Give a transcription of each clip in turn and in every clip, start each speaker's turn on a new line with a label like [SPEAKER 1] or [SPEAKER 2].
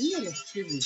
[SPEAKER 1] Iya lah, sini.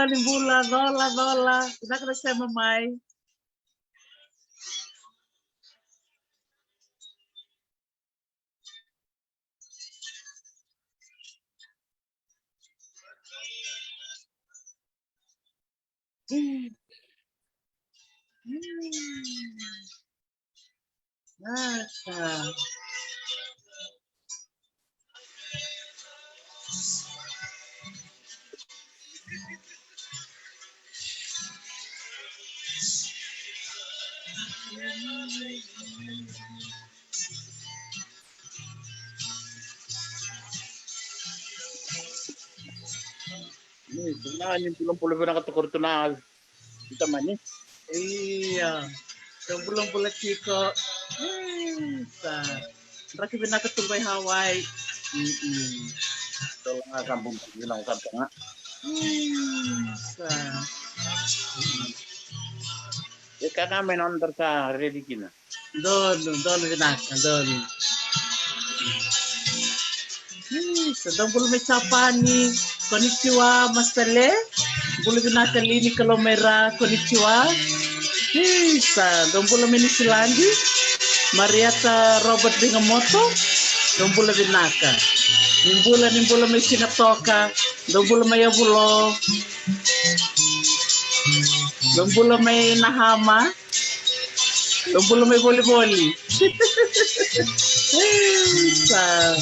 [SPEAKER 1] Bula, dola. Kita kena sama mai. Masa.
[SPEAKER 2] Ini sebenarnya belum boleh pernah ketukar tunal kita mana?
[SPEAKER 1] Iya. Sebelum pula Ciko. Sa. Raki bina ketumbay Hawaii.
[SPEAKER 2] Tolong kampung bilang kampung.
[SPEAKER 1] Sa.
[SPEAKER 2] Ya karena menon terka ready kina.
[SPEAKER 1] Doon binaka, doon. Sedang bulu may Japani. Konnichiwa, Masale. Bulu binaka lini Kalomera. Konnichiwa. Sa. Doon bulu may Nisilandi. Mariata Robert Bingamoto. Doon bulu binaka. Nimbula may Sinatoka. Doon bulu may Abulo. Doon bulu may Nahama. Doon bulu may Boli-Boli. Sa.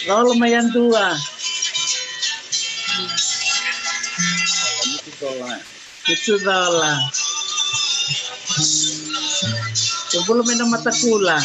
[SPEAKER 1] Rolo may Andua. Itu dola. Doon bulu may Namatakula.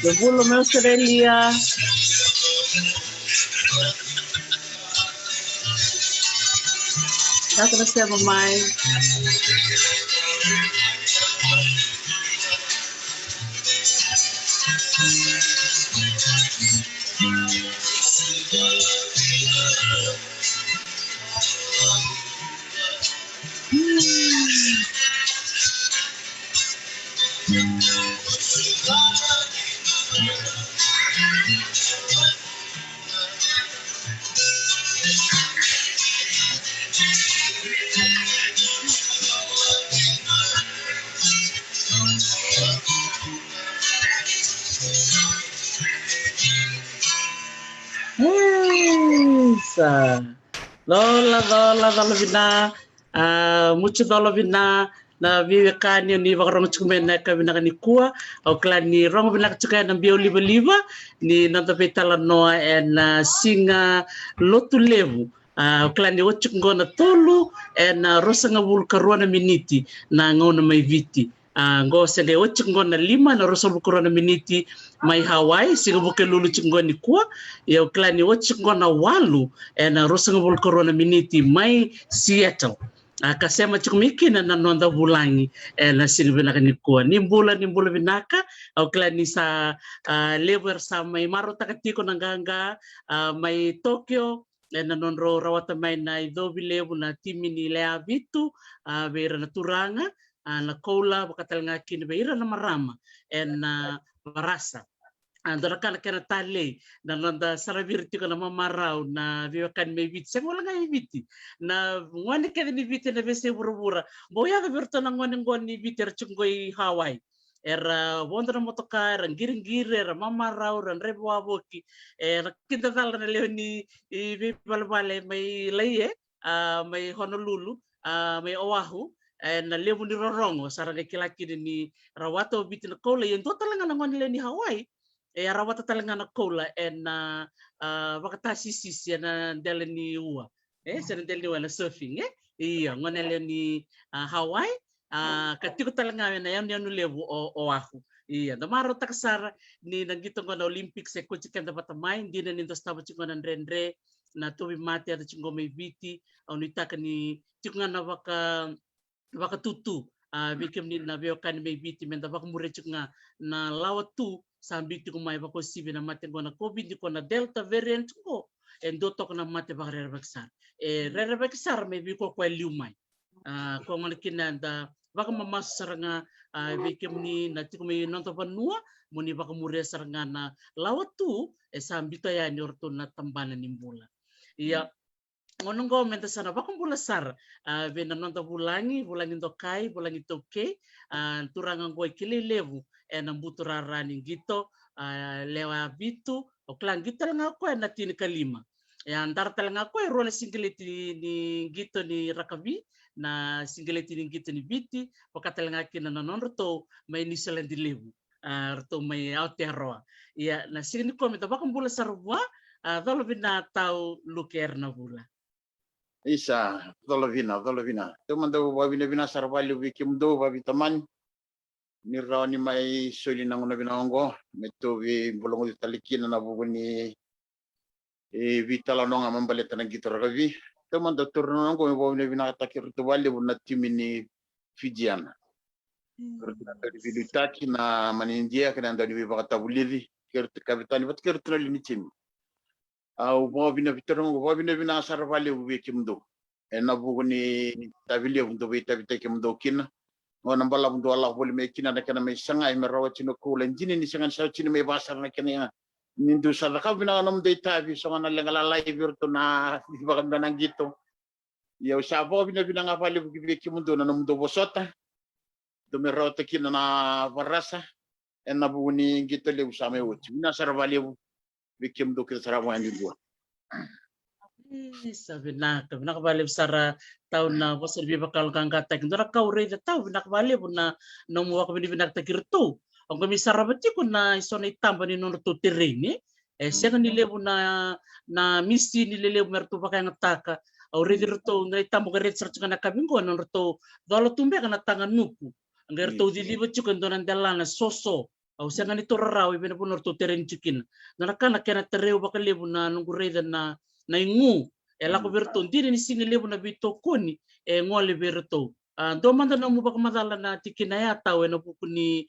[SPEAKER 1] Doon bulu may Australia. Dito na siya mamay. Sa. Dola bina. Mucho dola bina. Na vive kanyo ni wakarong tsukumena ka bina ni kuwa o kla ni rong bina tsuka na bio liba ni nanta petala noa en singa lotu levu o kla ni ochuk ngona tolu en rosanga wul karuana miniti na ngona mai viti ngo sende ochuk ngona 5 na rosa wul karuana miniti mai Hawaii singa buke lulu chungoni kuwa ya o kla ni ochuk ngona 8 en rosanga wul karuana miniti mai Seattle. Kasema chukumiki na nanonda bulangi na sinibinaka ni kuwa nimbula binaka au kila ni sa lever sa may maro takatiko nanganga may Tokyo na nonro rawata may na idobi lebu na timi ni lea vitu beira na turanga na koula bakatal nga kini beira na marama na marasa andora kana kana tale na nanda sarabirti ko na mamaraw na viwakan may viti sa wala nga viti na ngwani kada ni viti na bese burubura boya ka birto na ngwani ni viti chungoy Hawaii era wondra motoka era ngiringiri era mamarau era nrebuaboki era kita tala na leo ni i vale mai laie mai Honolulu mai Oahu na leo ni rorongo sarang kilaki ni rawato bitin kola yang to talanga ngon le ni Hawaii rawata talanga na kola na wakatasi sisi na dele ni ua sa dele ni wala surfing iya ngon le ni Hawaii katiko talanga na yan yan levo Oahu iya damaro taksara ni nagito ngo na Olympics e kuchikan dapat main di na nindos tabo chingo na rendre na tubi mate at chingo may biti au nitaka ni chingo na waka tutu bikim ni na beo kan may biti men waka mure chingo na lawat tu sambi ko may bako sibi na mate ko na COVID ko na Delta variant ko endo tok na mate ba rerebaksar rerebaksar may biko ko liumay ko ngon kinanda baka mamas saranga bikim ni na tiko may nonto panua muni baka mure saranga na lawat tu sambi to ya nyorto na tambanan nimbula iya ngonong go menta sana baka mula sar bena nonto bulangi tokai bulangi toke turangang go kilelevu nang buturarani gito lewa bitu o klang gito lang ako na tini kalima yan dartal nga ako rona singileti ni gito ni Rakabi na singileti ni gito ni biti pakatal nga kina nononto may nisalan dilebu rto may auteroa ya na sini komento baka bula sarwa dolo binatao luker na bula
[SPEAKER 2] Isa, dolovina. Tumando wabina sarvali wikim do wabitaman. Ni raw ni may suli nang nabinango meto vi bolong di talikin na bugo ni vitala no nga mambaleta ng gitar gavi teman do turno ngo mo ni binatakir to wali bu na timini Fijian kerta di vidutaki na manindia kana ndo ni bakata bulili kerta kapitani bat kerta ni tim au mo bina vitorno ngo bina sarvali wikim do na bugo ni tabili ndo vita kim do kin ngona bala mdo Allah boli me kina na kana me sanga me rawa chino ko len jini ni sanga sa chino me basar na kana nindu sala ka bina nam de tabi so na lenga la virtu na ba kan nang gito yo sabo bina nga pali bu ki mundo na mundo bosota do me rawa kina na barasa en na bu ni gito le usame uchi na sarvali bu bikim do kira sarawa andi do
[SPEAKER 1] sabi na nakabalib sara tao na ko serbi bakal kang katek ndora ka ure da tao nakabalib na namuwa ko binibinagtakirto ang kami sarabati ko na iso na itamba ni nono to terreni siya nga nilebo na misi nilelebo merto pa kaya nataka au redirto na itamba ka red search ka na kabingo nono to dolo tumbe ka na tangan nuku ang gerto dilibo chuko ndonan dalana soso au siya nga nito raraw ibinapo norto terreni chukin nakana kaya na tereo baka lebo na nunggu reda na ingu ela ko berto diri ni sinilebo na bito kuni ngole berto do manda na mo baka madala na tikinaya tawe na pupuni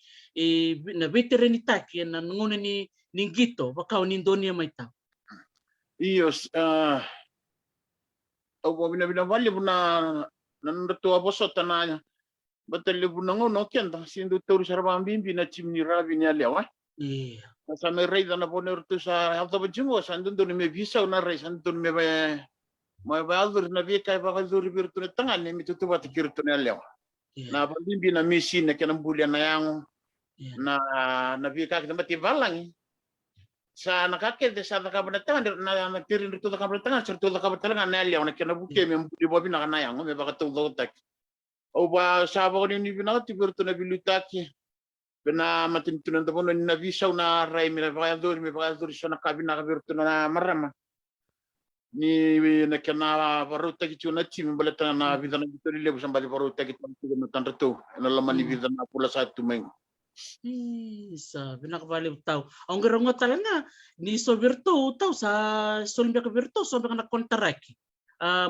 [SPEAKER 1] na veteran itaki na ngone ni ningito baka ni Indonesia mai taw
[SPEAKER 2] iyos o bina vali buna nanto abosota na batale buna ngono kenda sindu toru sarba mbimbi na chimni rabi ni alewa
[SPEAKER 1] iya
[SPEAKER 2] sa may rey na poner to sa alta bajungo sandun do me visa na rey sandun me may aldur na vi kay baka zuri birtu na tangan ni mitutu bat kirtu na lewa na pambimbi na misi na kanang bulia na yang na vi kay na mativalang sa nakakete sa nakabanatan na tirin rito na kabanatan sa rito na kabanatan na lewa na kanabuke me buli bobi na kanayang me baka tuldo tak o ba sa ba ni binati birtu na bilutaki pena matintunan da bono na visa na rai me baka so na kabina ka virtu na marama ni na kana baruta ki na chim balata na vida na bitori lebu sambali baruta ki na tanreto na laman ni vida na pula sa tumeng
[SPEAKER 1] sa binakabaliw tao ang gerongo talaga ni so virtu tao sa solmbia ka virtu so na kontraki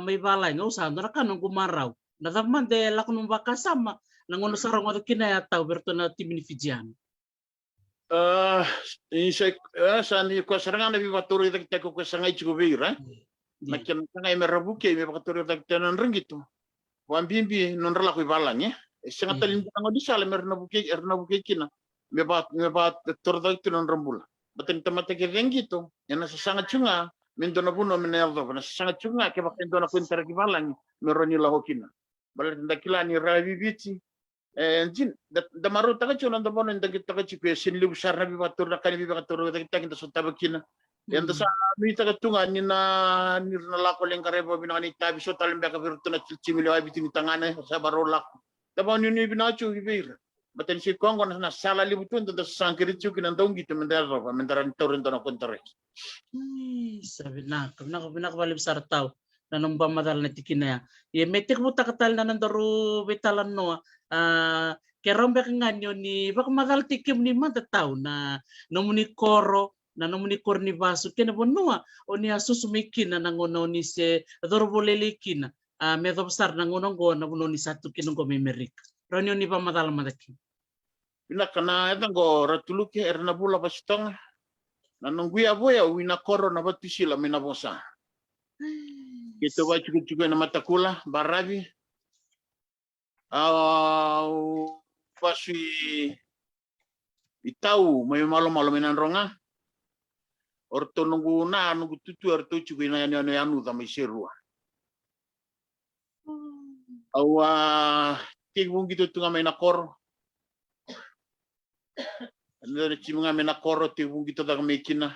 [SPEAKER 1] may balay nga usa na kanong gumaraw na daman de la kunong baka sama nangono sarang mo kinaya tao virtu na timini Fijian
[SPEAKER 2] sa ni ko sarang na bibaturi tak ko sangay chubira na kyan sangay merabuke me bakaturi tak tanan ringito wambimbi non rala ko balang sanga talin ngo di sala merna buke kina me ba torda non rambula batin tamata ke ringito yana sa sanga chunga mendo na buno meneldo na sanga chunga ke bakendo na kuntar ki balang meroni la hokina balat ndakila ni ravi biti Jin da maru taka chuna da bono da kita ka chipe sin libu sarna bi batur na kani bi batur da kita kita sonta bakina yang sa mi taka tunga ni na lako leng kare bo binani tabi so talim baka virtu na chimilo ay bitini tangane sa barolak da bono ni binachu ibir baten si kongo na sala libu tun da sangkiri chu kinan dong gitu mendaro mendaran torun na kontare
[SPEAKER 1] sabi na balik sa tao na nung bamadal na tikina ya metik mo takatal na nandaro betalan no kerombe kanganyo ni baka madal tikim ni matatao na nomuni koro na nomuni korni basu kena bonua o ni asusumiki na nangono ni se dorboleliki na medo besar nangono go na bono ni satu kinong Amerika ronyo ni bamadal madaki
[SPEAKER 2] pinakana etang go ratuluki erna bula pasitong na nungguya boya wina koro na batisila minabosa Kita baca juga nama takula barabi. Pasi itau may malo minan ronga. Orto nunggu tutu orto juga na anu da may serua. Tigbung gitu tunga may nakor. Ano chimnga may nakor tigbung gitu da may kina.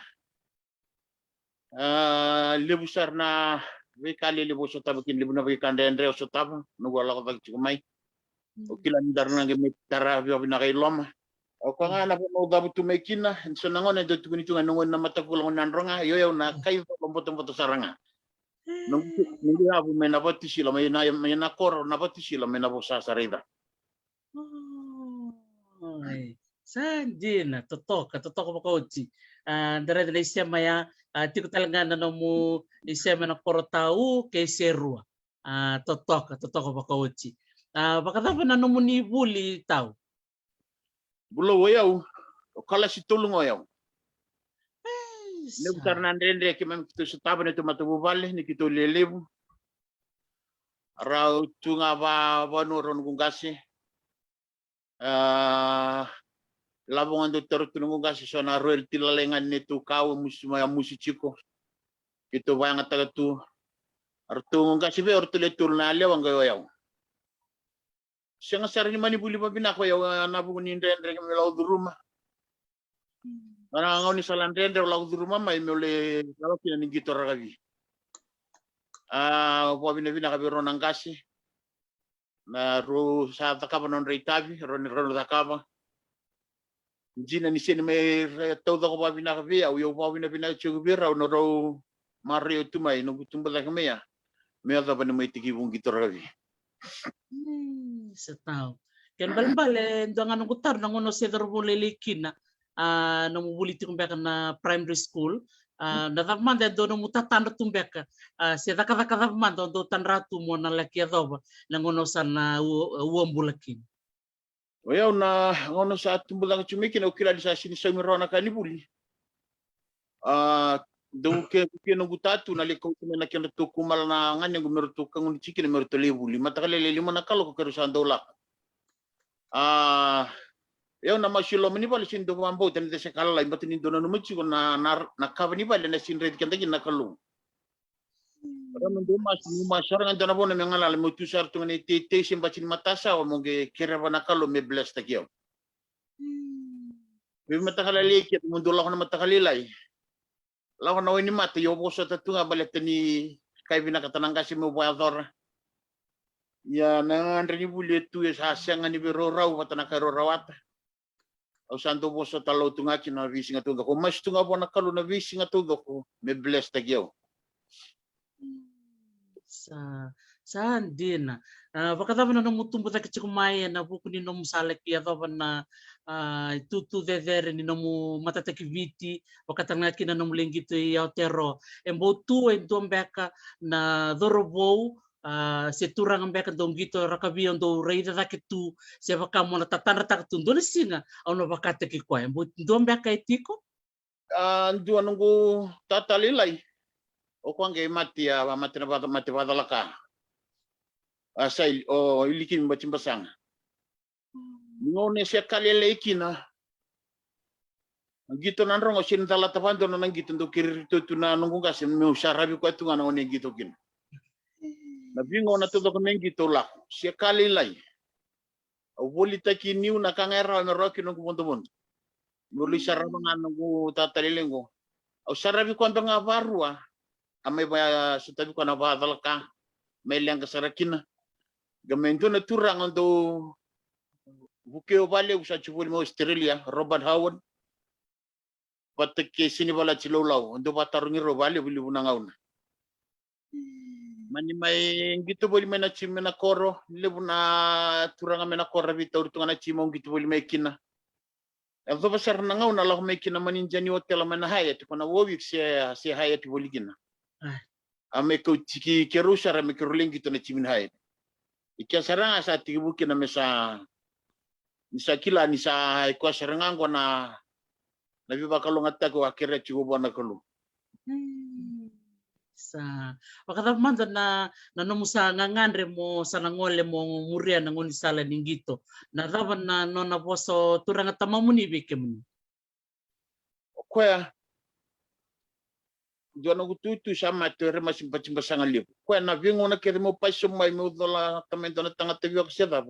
[SPEAKER 2] Lebusar na kali libu sotabakin libu na kande Andre sotaba nugwala ko tagchumay o kilan darna ngi mitara bi na kay lom o ko nga na no dabu tumekina so nangon do tuguni tunga nungon na matagulang nanronga yoyo na kay boto saranga nungi abu mena batti sila may na kor na batti sila mena bo sa sarida
[SPEAKER 1] Sanjina totok ko coach dere isya maya tiko talaga na mo isya mana korotau kay serua totok ko coach baka dapat na mo ni buli tau
[SPEAKER 2] bulo wayaw o kala si tulong wayaw ne butar na ndendre ki mam kito sutaba ne tumatubu vale ni kito lelebu raw tunga ba noron gungasi labongan do tertunungu gasi sona roel tilalengan netu kau musima musichiko itu bayang ataga tu artungu gasi be ortule turna lewa ngayo yaw senga sarni mani buli babina ko yaw nabu ni ndendre ngam law duruma ana ngoni salan ndendre law duruma may mole law kina ni gitor ragabi babina bina ka biro nangasi na ro sa takaba non reitabi ron takaba Jina ni sini may tau da ko ba binakabi au yo ba binabina chugubira no ro mario tumay no gutumba la kami ya may ada ba may tigibong gitoragabi
[SPEAKER 1] sa tao ken balbal ndo nga nung gutar nangono se dorbolelekina nung buliti kumbeka na primary school natapmanda do no mutatando tumbeka se dakadakadapmanda do tanratu mo na laki adoba nangono sana uambulakin
[SPEAKER 2] Wayaw na ngono sa tumbulang chumikin o kilala sa sinisawiro na kanibuli. Do ke no gutatu na liko na kena tukumal na nganya gumerto kang chikin merto lebuli matakale limo na kalo ko kerusan dolak. Yaw na masilo mani bal sin do mambo tan de sekala lai batini do na numichi ko na kavani bal na sin red kanta na kalu. Ramen do mas orang anda nabona mengala mo tusar tu ni tete sim bacin matasa o moge kira bana kalo me bless takyo. Bi matakala leki mundo la ko na matakalilay. La ko na ni mata yo boso tatunga balet ni kay binakatanang kasi mo bayador. Ya na andre ni bulet tu sa sang ni biro raw watana karo rawat. O santo boso talo tunga kina visi nga tunga ko mas tunga bona kalo na visi nga tunga ko me bless takyo.
[SPEAKER 1] sa andina baka dapat na mutumbo ta kichikumaya na buku ni nomu salek ya dapat na tutu de ni nomu matatakiviti baka tanga kina nomu lengito ya tero embo tu endom beka na dorobo se turang beka dom gito rakabi ondo reida da kitu se baka mo na tatana tak tundo ni singa ono baka te kikwa embo dom beka etiko
[SPEAKER 2] Dua nunggu tatalilay. O kung kay mati badalaka. Asay o ilikin bachimbasang. Ngone siya kalilekina. Gito nanrong o sinintala tapando na nang gito ndo kirito na nunggu kasi mo sarabi ko ito nga nang gito kin. Nabingo na todo kami gito lak. Siya kalilay. Volita kiniu na kangera na roki no kumonto. Muli saramangan no tatalilengo. Au sarabi ko nga varua. Amay ba sutabi ko na badalka. May lang sarakina. Gamento na turang ando bukeo vale usa chupul mo Australia Robert Howard. Patake sini bala chilolau ando batarungi ro vale bili bunangauna. Mani mai gitu boli mena chimena koro lebuna turanga mena koro vita urtungana chimo gitu boli mai kina. Ado basar nangauna lah mai kina maninjani hotel mena hayat kona wowik se hayat boli kina. Ame ko tiki kerusa rame keruling gitu na chimin hayat. Ikia saranga sa tibu kina mesa nisa kila nisa ikwa sarangango na viva kalau ngata ko akhirnya cukup bona kalau.
[SPEAKER 1] Sa wakata manda na nomu sa ngangandre mo sa nangole mo muria nangoni sala ningito na raba na nona poso turanga tamamuni bikemuni
[SPEAKER 2] Kwa jona gututu sama tere masih pacimba liu. Kwa na vingo na kere mo paiso mai mo dola kamendo na tanga tevio kseda.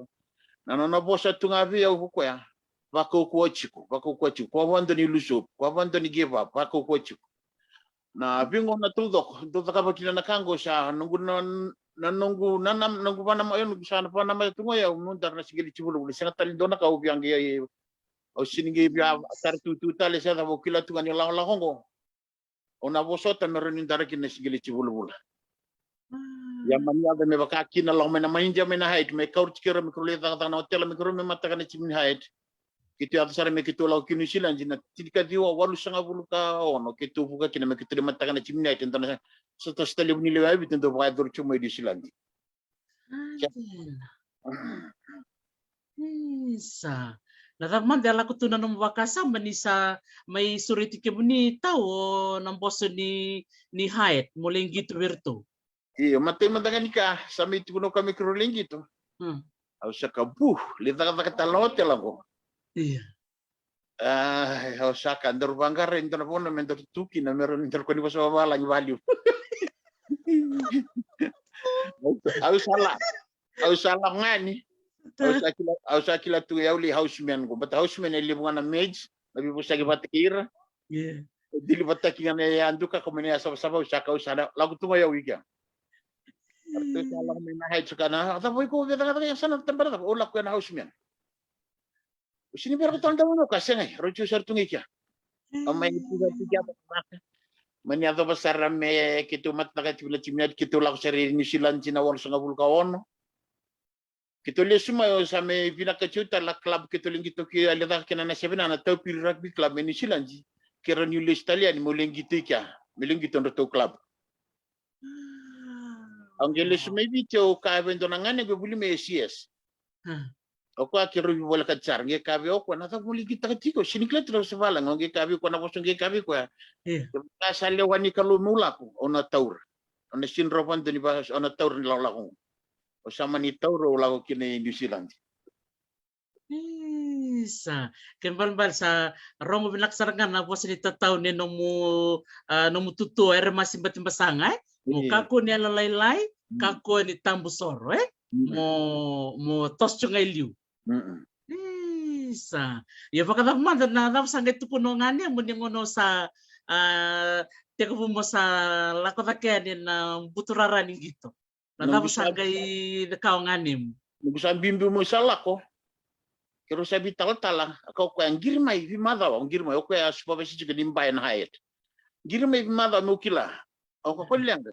[SPEAKER 2] Na nona poso tunga via kwa wako kuachiku kwa wando ni luso kwa wando ni give up wako kuachiku. Na bingo na tudok kapa kina na kango sa nunggu nunggu pana mayon sa na pana mayon tungo ya mundar na sigili chibulu buli sanga tali dona ka ubiang ya o siningi bia tar tu tali sa ta bokila tunga ni la hongo ona bosota meronin daraki na sigili chibulu bula ya mania da me baka kina lo mena mainja mena hait me kaur chikira me krule ta na hotel me krule me mata kana chimin hait kitu ata sare me kitu lau kinu silan jina tika diwa walu sanga bulu ka ono kitu buka kina me kitu mata kana chimni ay tentana sata stali buni lewa bi tento ba dur chuma di silan
[SPEAKER 1] sa na ramman dala ko tunan mo bakasa manisa may suriti kemuni tao ng boso ni Hayat muling gitu virtu
[SPEAKER 2] iyo matay madaganika sa may tuno kami kruling gitu au sa kabu lita kata hotel ako.
[SPEAKER 1] Iya.
[SPEAKER 2] Osaka ndor bangare ndor bono mendor tuki na meron ndor ko ni baso bala ni value. Au salah ngani. Au sakila tu yauli houseman go but houseman eli bungana mage nabi busagi batikira.
[SPEAKER 1] Yeah.
[SPEAKER 2] Dili bataki ngane anduka ko mene asa saba usaka usana lagu tu ya wiga. Artu salah mena hai sukana ata boy ko veda kata sana tempat o la ko na houseman. Sini biar ko tanda mo kasi ngay roju sartungi kya. Amay tiga Manyado besar me kitu mat na kati chimnat kitu la sari New Zealand China won sanga vulkaon. Kitu le suma yo sa me vina kachuta la club kitu lingi to ki alida kina na sevena na to pil rugby club New Zealand kira New Australia ni molengi tika melengi to to club. Angele suma bicho ka vendo nangane go buli me CS. Ako akiro wala ka char nge kabi ko na ta buli kita tiko siniklet ro se vala nge kabi ko na boso nge kabi ko. Ka sale wani kalu mula ko ona taur. Ona sinro pan ni ba ona taur ni la ko. O sama ni taur o la ko kini New Zealand.
[SPEAKER 1] Sa kembal sa romo binaksarangan na boso ni tataw ni nomu tutu er masimbat basangay mo kako ni alalay kako ni tambusoro mo tos chungay liu. Sa ya baka manda na sangay tupuno ngani mo ni ngono sa teko mo sa lakotaken na buturara ni gito na sangay nakao nganim
[SPEAKER 2] Mugusan bimbi mo sala ko kero sabi talang ako ko ang girmay vimada ang girmay ko ya supa si juga nimbay na hayat girmay vimada mo kila ako ko lang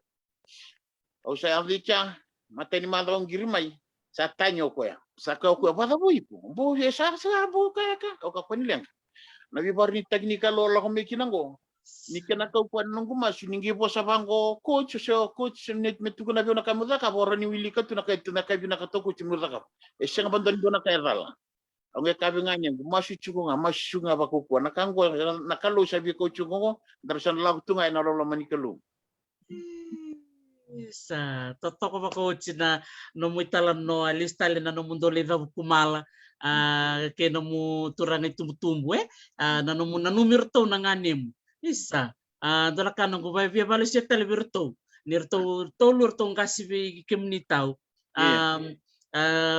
[SPEAKER 2] o sa avika matay ni mada ang girmay sa tanyo ko ya sa ko bata boy po bo sa bo ka o ka lang nabi bar ni teknika lo la ko me kinango ni kana ko pan nung gumas ningi po sa bango coach net metu ko na bi na kamuda ka boro ni wili ka tu na kay na to ko chimuda ka e senga bandon do na kay rala ang kabi nga niya gumasu chugo nga masu nga ba ko na kango nakalo sabi ko chugo darasan lag tu nga na lo manikalo
[SPEAKER 1] sa totoo ba coach na no mo italan no alistale na no mundo le pumala ke no mo turang tumtumbo na no mo nanumirto ng anim isa dala ka no gubay via balusya televirto nirto tolur tong kasibi kemnitaw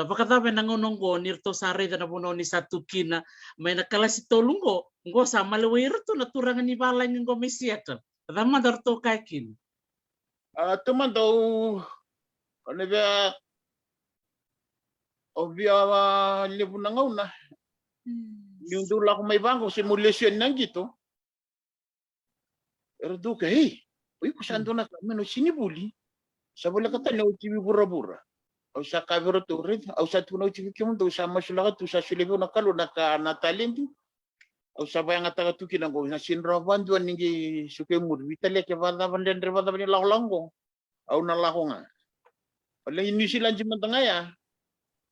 [SPEAKER 1] Pakatabe nangononggo nirto sare na puno ni satu kina may nakalasi tolunggo ngo sa malawir to naturangan ni balay ng gomisiata. Tama darto kakin.
[SPEAKER 2] Teman tahu ano ba obvia libu na ngauna. Yung dula ko may bangko simulation nang gitu. Erdo ka hey. Uy kusando na kami no sinibuli. Sa bola kata no TV bura-bura. Au sa kabiro to red, au sa tuno TV kimundo sa masula to sa silebo na kalo na ka na talento. Au sa bayang ata tu kinango na sinra bandu ningi suke mur vitale ke banda banda banda banda langgo. Au na lahonga. Wala New Zealand jiman tangaya.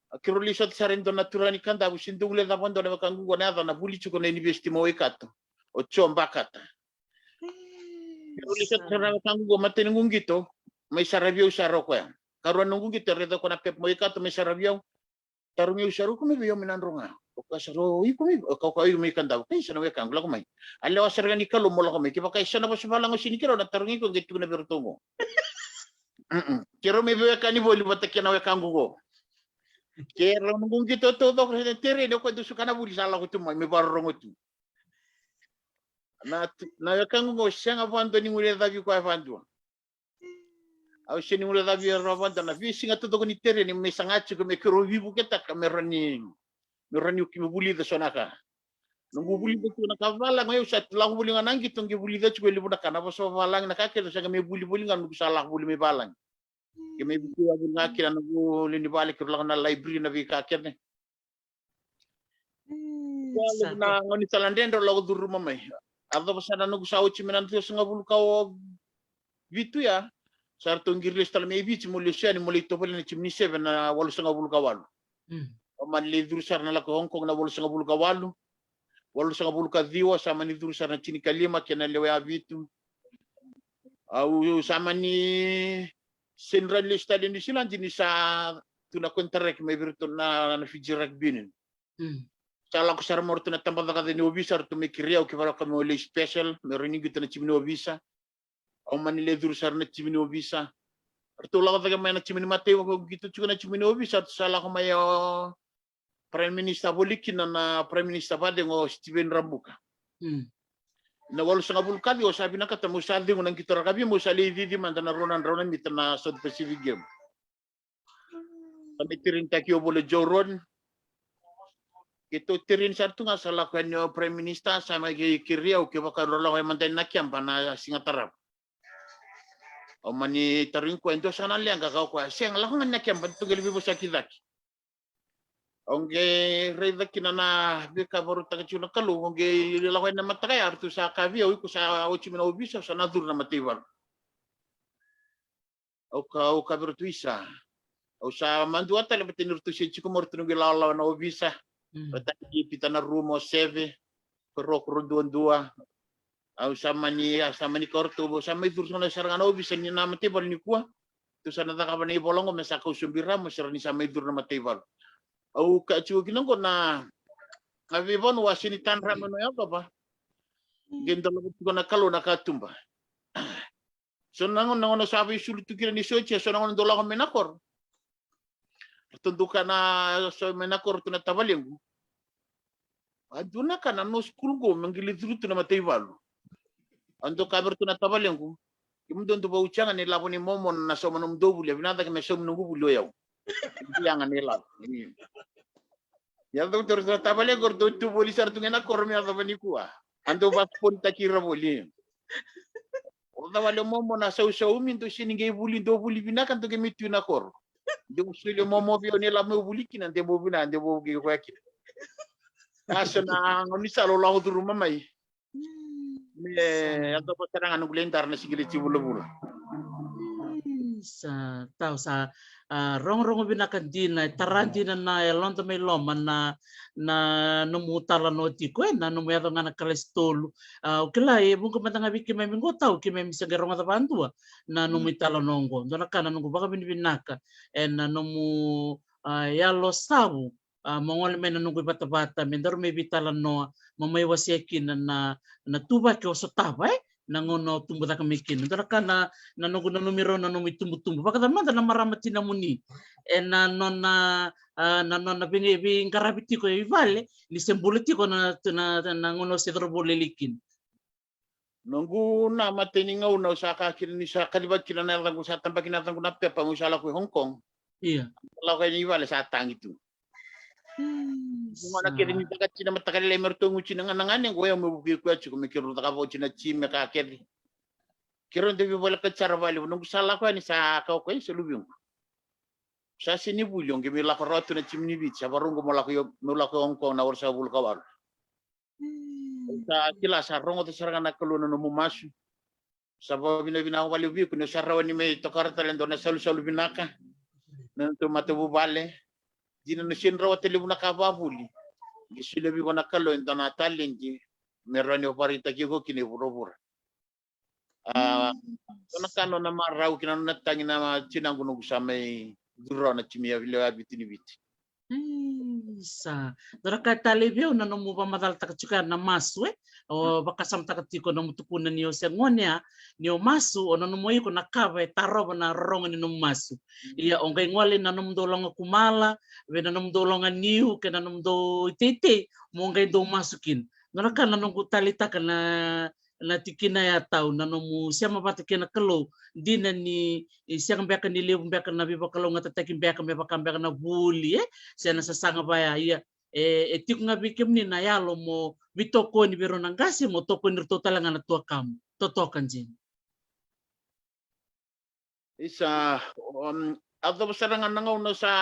[SPEAKER 2] Akiro lisot sa rin doon naturani kanda bu sindung le dapan doon na kangu na na buli chuko na university mo ikato. O chomba kata. Akiro lisot sa rin kangu matinungung gito, may sarabyaw sa roko yan. Karuan nunggu gito redo ko na pep mo ikato may sarabyaw. Tarong yung saro ko may biyaw minanro nga. O kasaro, ko may, o kayo may kanda. Kaya sa nawe kang ko may. Alawa sa rin ikalo mo lang may. Kipa kaya sa nawa sa balang o sinikiro na tarong ko gito na birto mo. Kiro may biyaw ka ni Boli batak yan nawe kang gugo. Kaya nung gito to kasi tere no ko dusu kana buli sala ko tumay may barong tu. Na kang go siya nga fando ni mule dabi ko fando. Au siya ni mule dabi ro fando na vi singa to ni tere ni may sangat ko may kiro vibu kita kamerani. Merani ki buli da sonaka. Nung buli ko na kavala ngayo sa lang buli nga nang gitong buli da ko libu na kana so valang nakakita sa may buli nga sala buli may balang. Kami buku abu ngaki na nagu lini balik kerlang na library na vika kene. Kalau na ngoni talandendo lagu duru mamai. Ado pasana nagu sawo chiminan tu senga bulu kau vitu ya. Sarto ngirlis talme bici mulisya ni mulito pala ni chimni 7 na walu senga bulu kawalu. Man le duru sar na la Hong Kong na walu senga bulu kawalu. Walu senga bulu kadiwa sama ni duru sar na chini kalima kena lewe vitu. Au sama ni senralista din sila jini sa tuna kontrek may virtu na fijirak binin. Sala ko sar morto na tambal ka din obisa to may kriyaw ki para kami ole special meron ni gitu na chimini obisa. O manile dur sar na chimini obisa. Arto la ka may na chimini mateo ko gitu chuko na chimini obisa sala ko may Prime Minister Bolikin na Prime Minister Bade ngo Steven Rambuka. Na walu sa bulkadi o sabi na kata mo saldi mo nang kitara kabi mo sali di man na ronan mita na South Pacific game. Kami tirin takyo bolo Joron. Ito tirin sa ito nga sa lakuan niyo Prime Minister sa magi kiriyaw kiba karola ko man na kiyam pa na singatarap. O mani tarin kwento sana liang kakao ko siyang lakuan na kiyam pa tugal bibo sa kidaki. Onge reda kinana bika baru taka chuna kalu onge lalawan na matakay artu sa kavia ko sa ochimina obisa sa nadur na matiwal. O ka bertuisa. O sa manduata le betinurtu si chiku mortu ngi lalaw na obisa. Pataki pitana rumo 7 perok ruduan 2. Au sama ni kortu sa may dur na sarang obisa ni na matiwal ni kuwa. Tu sa nataka ba ni bolongo mesaka usumbira mo sarang ni sa may dur na matiwal. Au ka chuo kinongo na avivon wasini tanra mano yako ba gendo ko na kalo na katumba so nangon sabi sulu tukira ni soche so nangon dola ko menakor tunduka na so menakor tuna tabalengu aduna kana no school go mangili trutu na matayvalu ando kaber tuna tabalengu imundo ndo ba uchanga ni labo ni momo na so manum dobule binada ke mesom nungu bulo yaw yang anela ya doktor tabale gordo tu polisar tu ngena kormi ado banikua ando bas pun takira boli oda wale momo na sau min tu sini ngai buli do buli binakan tu gemitu na kor de usile momo bio ne la me buli kinan de bobina de bogi ko yakit asana ngoni salo la duru mamai me ando pasarangan ngulentar na sigili cibulo
[SPEAKER 1] sa tau sa rong binakan dina tarandina na lonto may loman na numutala no tiko na numero nga nakalestolo ukila bunga matanga biki may mingo tau ki may misagarong atapantua na numitala nongo dona kana nongo baka binibinaka na numu yalo sabu mongol may nanunggoy bata-bata mendor may bitala no mamay wasyakin na tuba ko sa taba nangono tumbu taka mikin ndara kana nanongo nanomiro nanomi tumbu pakata manda na maramati na muni na nona bingi karabiti ko ivale ni sembuliti ko na ngono sedro bolelikin
[SPEAKER 2] Nunggu na mateni ngau na usaka kini sa kalibat kina na lang sa tampak kinatang ko na pepa mo sa ko Hong Kong.
[SPEAKER 1] Iya.
[SPEAKER 2] Kalau kayak ni wala sa tang itu. Mga nakirin ni tagat sina matakal le mertungu sina nganangan yang goyang mo buki ko at ko mikiro ta ka sina chime ka keri. Kiron de wala ka cara wala nung sala ko ni sa ka ko sa lubyong. Sa sini bulyong kimi la ko roto na chimni bit sa barungo mo la ko Hong Kong na warsa bul kawal. Sa kila sa rongo to saranga na kaluno no mumasu. Sa bina wali bi ko no sarawani me to kartalendo na salu binaka. Nanto matubu bale. Dina na sinraw at libu nakababuli. Gisilabi ko nakalo ito na talingi. Meron yung parita ko kiniburo-buro. Nakano na maraw kinanatangin na sinanggunog sa may duro na chimiya vilawa bitinibiti.
[SPEAKER 1] Sa doraka talibyo na mo pa madal takachuka na masu o baka sam takatiko na mutukunan niyo sa ngonya niyo masu o nanomo iko nakabe taro na rongo ni masu iya ongay ngwali na numdolong kumala we na numdolong niyo ke na numdo tete mo ngay do masukin doraka na nung talita ka na tikina ya tau na nomu siya mapatikin na kalo di na ni siya kang beka niliw beka na biba kalo nga tatakin beka na buli siya nasasanga ba ya etik nga bikim ni na yalo mo bitoko ni biro ng gasi mo toko ni total nga na tuwa kam totokan jin
[SPEAKER 2] Isa ato sarangan nangaw na sa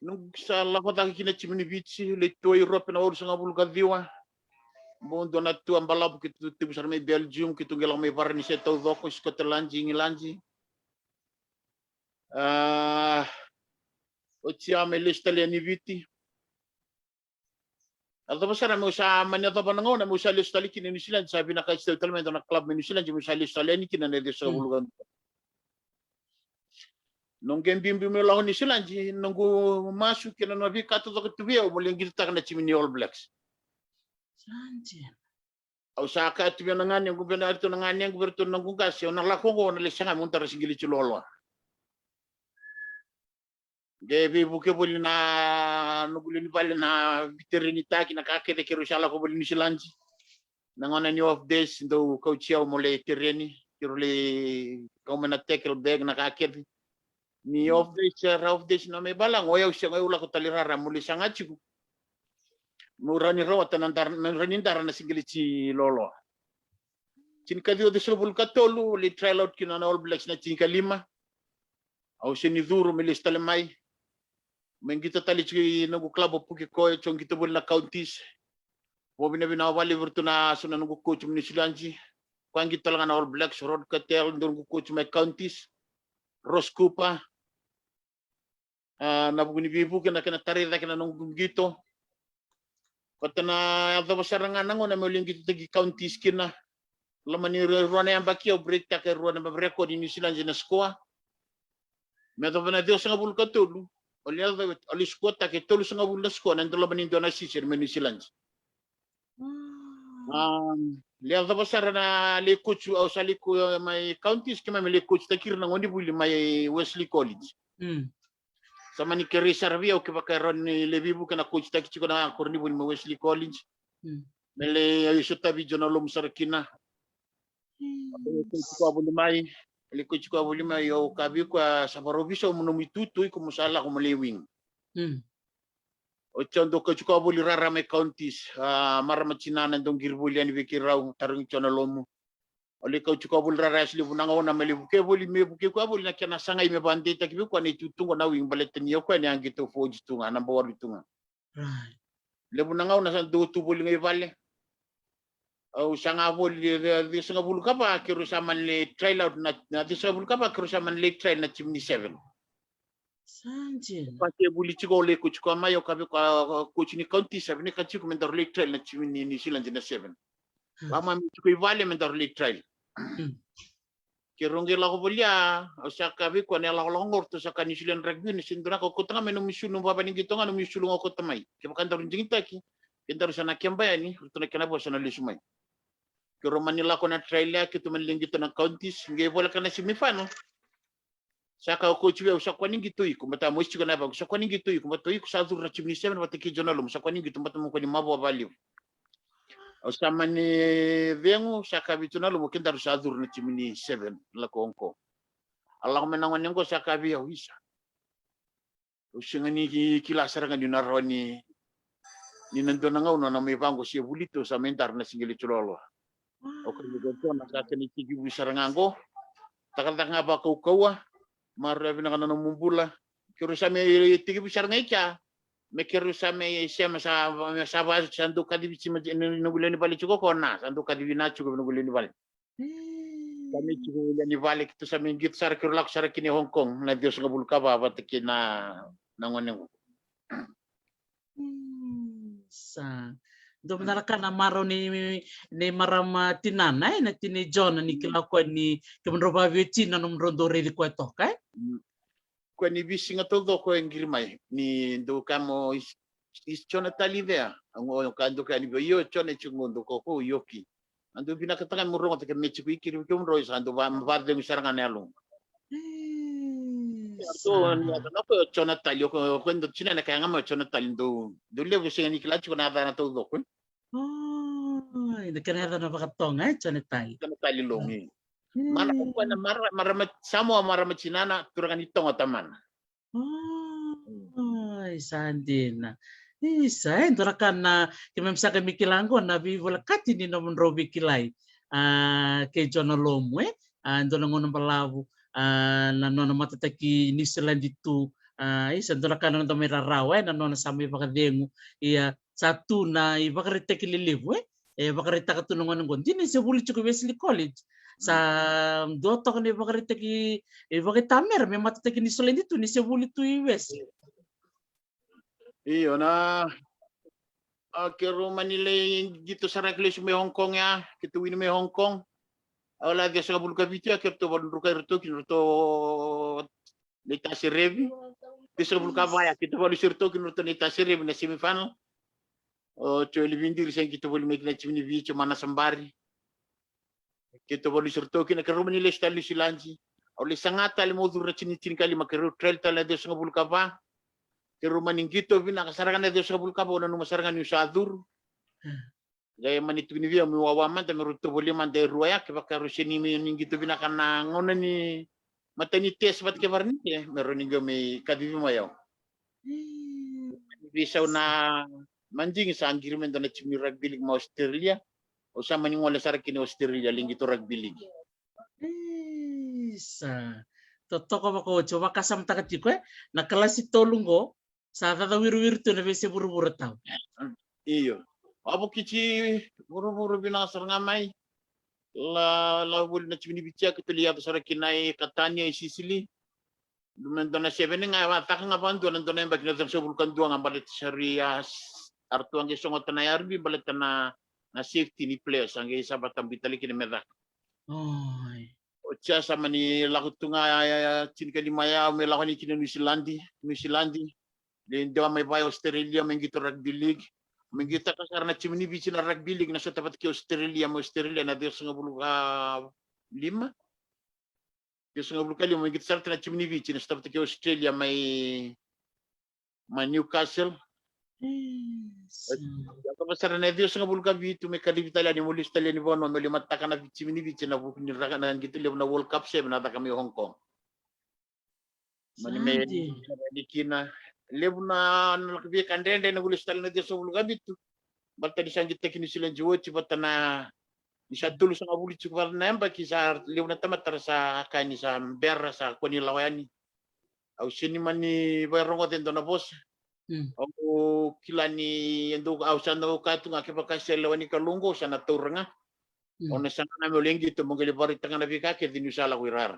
[SPEAKER 2] nung sa lakota kinachimini bitsi lito Europe na oras nga bulgadiwa mundo na tu ambalab kitu tibu sarme Belgium kitu gelang me parni seto doko Scotland Ngilanji otia me listale ni viti aldo basara mo sa manya to panango na mo sa listale kini New Zealand sabi na ka talmente na club New Zealand mo sa listale ni kina ne sa bulugan nung gembimbi mo lang New Zealand nung masuk kina no vi kato to tubiya mo lingit ta na chimini All Blacks
[SPEAKER 1] Sanjin.
[SPEAKER 2] Au saka tu nangan yang gubernador tu nangan yang gubernador nang kugas yo nang lako ko na lesanga muntar sigili chulolo. Gebi buke boli na nuguli ni bali na viterinita ki na kakete ke rushala ko boli ni silanji. Nangona ni of days ndo coach yo mole terreni kirule ko mena tackle bag na kakete. Ni of days na me balang oyo siya ngayon ko talirara muli sangachiku. Murani rawa tanandar nanindara na sigili ci lolo cin kadio de sobul katolu li trial out kina na All Blacks na cin kalima au seni duro milis talemai mengita tali ci nagu club puki ko chong kita bol na counties bo bina wali virtuna suna nagu coach New Zealand kwangi talanga na All Blacks Rod Cattell ndur coach my counties Ross Cooper na buguni bibu kena tarira kena nung gito kata na ada pasarangan nango na muling kita tegi county skin na laman ni ruana yang baki o break ta ke ruana ba record ni New Zealand na squad me to na dio sanga bul katulu oli squad ta ke tolu sanga bul na squad na laman ni New Zealand le ada pasarana le coach au sali ko my counties kema le coach ta kirna ngondi buli my Wesley College sama ni keri sarvia o ke bakaron ni lebibu kana coach taki chiko na korni bun mo Wesley College mele ayusuta video na lom sarkina ko abuli mai le coach ko abuli mai o kabi kwa sabaroviso mo mitutu ko musala ko malewing o chondo ko chiko abuli rara me counties maramachina na dong girbulian vikiraw tarung chono lomo ole ko chiko bul raras li bunanga ona meli buke boli me buke ko boli na kana sanga me bande ta kibi ko ni tutungo na wing balet ni ko ni angito foji tunga na bawar bitunga le bunanga ona sa do tu boli ngai vale au sanga boli di sanga bul kapa kiru saman le trail out na di sanga bul kapa kiru saman le trail na chimni 7
[SPEAKER 1] Sanjin.
[SPEAKER 2] Pake buli chiko le ko chiko mayo kabi ko chini county 7 ni ka chiko mentor le trail na chimni New Zealand na 7 lama mi chiko vale mentor le trail kirungi la ko bolia osaka bi ko ne la longor to saka New Zealand rugby ni sinduna ko kotanga menu misulu baba ni gitonga no misulu ko tamai ke bakan daru jingita ki kendaru sana kembaya ni to na kana bo sana lisumai Kiro Manila ko na Australia kito man linggito ng counties ngi bola ka na semifinal. Saka ko chiwe usa kwa ningi tui kumata mo ichi kana ba usa kwa ningi tui kumata tui sa dur na chimni seven batiki jonalo usa kwa ningi tumata mo ko ni mabo value. Usa mani vengu saka bitunalo mo kinda sa dur na chimni seven la konko. Allah menangon ngo saka bi wisa. Usinga ni kila saranga ni naroni ni nandona ngau na may bango si bulito sa mentar na singili chulolo. Okay, go na sa kani tigi wisarangango. Takal nga ba ko kawa marabi na kanang mumbula. Kiro sa may tigi wisarangay ka. May kiro sa may siya sa sandu kadibi si nagulay ni bali chuko ko na sandu kadibi na chuko nagulay ni bali. Kami chuko ni bali kito sa may git sar kiro lak sar kini Hong Kong na Dios nga bulka ba batiki na nangoning.
[SPEAKER 1] Sa do menaraka na maro ni marama tinanay na tini John ni kilako ni kemenroba veti na nomrondo re ko to kai
[SPEAKER 2] Ko ni bisinga todo ko engirmay ni do kamo is chona talivea ang kando ka ni yo chona chungundo ko ko yoki ando binakatakan mo rongo takan mechi ko ikiri ko ro isa ando ba mabade ng sarangan nelo so no ko chona talio ko kwendo china na kaya nga mo chona talindo do levo singa ni kilachi ko na na todo ko
[SPEAKER 1] Nakanada na pakatong chona tali.
[SPEAKER 2] Chona tali longi. Mana ko na maramat samo maramat sinana turangan itong ataman.
[SPEAKER 1] Sandina. Isa turakan na kimemsa kami kilango na biwala kati ni nomon robi kilay. Kay John Lomwe ando nangon palawu na nona matataki New Zealand itu isa turakan na may raraway na nona sa may pakadengu iya satu na ibakarita kililiw bakarita katunungan ng gondi ni sa Woolwich Wesley College sa doto kan bakarita ki bakitamer may matataki ni Solen dito ni sa Woolwich Wesley
[SPEAKER 2] iyo na kiro Manila dito sa Reckless may Hong Kong ya kituwin may Hong Kong wala dia sa bulka bitya kito balruka rito kinurto nita si Revi kisa bulka baya kito balu sirto kinurto nita si Revi na semifinal Choli vindir sen kita boleh make na chimni vicho mana sambari. Kita boleh serto kina kerumani le stali silanji. Oleh sangata le modur chini chini kali makeru trail tala de sunga bulka ba. Kerumani gitu vina kasarangan de sunga bulka ba onu masarangan ni sadur. Gaya manitu ni via mi wawaman ta meruto boleh man de ruaya ke bakaru sini mi gitu vina kana ngona ni matani tes bat ke varni meroni me kadivi mayo. Bisa na manjing sa angirimen na chimni rugby league mo Australia o sa maning wala saraki ni Australia lingi to rugby league
[SPEAKER 1] isa totoko ko coba kasam takat ko na klase tolungo sa wiru-wiru to na bese buru-buru taw
[SPEAKER 2] iyo abo kici buru-buru binasar ngamay la wul na chimni bitia ko liya saraki nay Catania Sicily dumen dona seven nga watak nga bandu nan dona bagna sa bulkan duang ambalit Syariah Artuang kesongo tanayarbi balit na safety ni players ang isa batang bitali kini medak. O siya sa mani lakot nga chinika di maya may lakot ni kini New Zealand. Then daw may bay Australia may gito rugby league. May gita kasar na chimni bici na rugby league na sa tapat ki Australia na Diyos nga buluka 5. Diyos nga buluka 5 may gita na chimni bici na sa tapat ki Australia may Newcastle. Ako pasara na Diyos nga bulka bitu may kadibitala ni mulis tali ni Bono no limata ka na chimini bici na bukin raka na gitu liam na World Cup 7 na kami Hong Kong. Mani may di kina lebu na nalakabi kandende na gulis tali na Diyos nga bulka bitu. Balta di sanggit kini sila jiwo chibata na isa tulo sa kabulit chukar na yamba kisa lebu na tamatar sa kani sa berra sa kwanilawayani. Au sini mani bayarong ko tendo na boss. O kilani endo ausan no katu nga kipakasya lawani kalungo sa natur nga. O nasang na mo lengi to mong libari tanga na bika ke dinu sala wirar.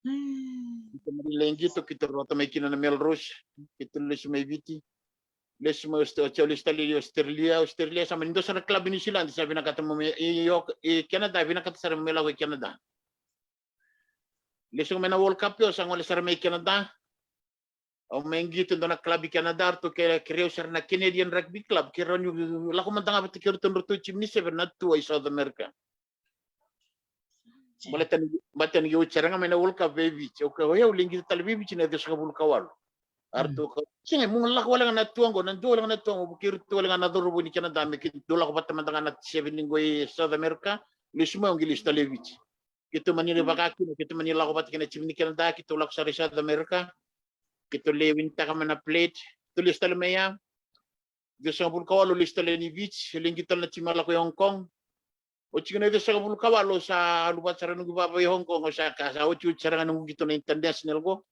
[SPEAKER 2] Ito mo lengi to kito ro may kina na Melrose, kito les may biti. Les mo Australia sa manindo sa club ni Zealand sabi na katamo Canada binakata sa Melawi Canada. Les mo na World Cup yo sa ngol sa may Canada. O menggito do na club Canada to kreo sir na Canadian Rugby Club kiro lako man tanga pati kiro to chimni seven na to ay South America Batan yo charanga mena ulka baby choka yo lingi talbibi china de sakabul kawal arto ko singa mung lak wala na tuango nan dola na tuango bukir to wala na doro buni kana dame ki dola ko batam na seveningo South America lisuma ngilis talbibi kito manila bakaki kito manila ko bat kana chimni kana da kito lak sa South America kito lewin ta kamana plate tulis talmeya de sakabul kawal lis taleni beach lingi tal na chimala ko Hong Kong o chikana ito sa kabul kawalo sa lupat sa ranong gubaba Hong Kong o sa kasa o chikana sa ranong gito na international ko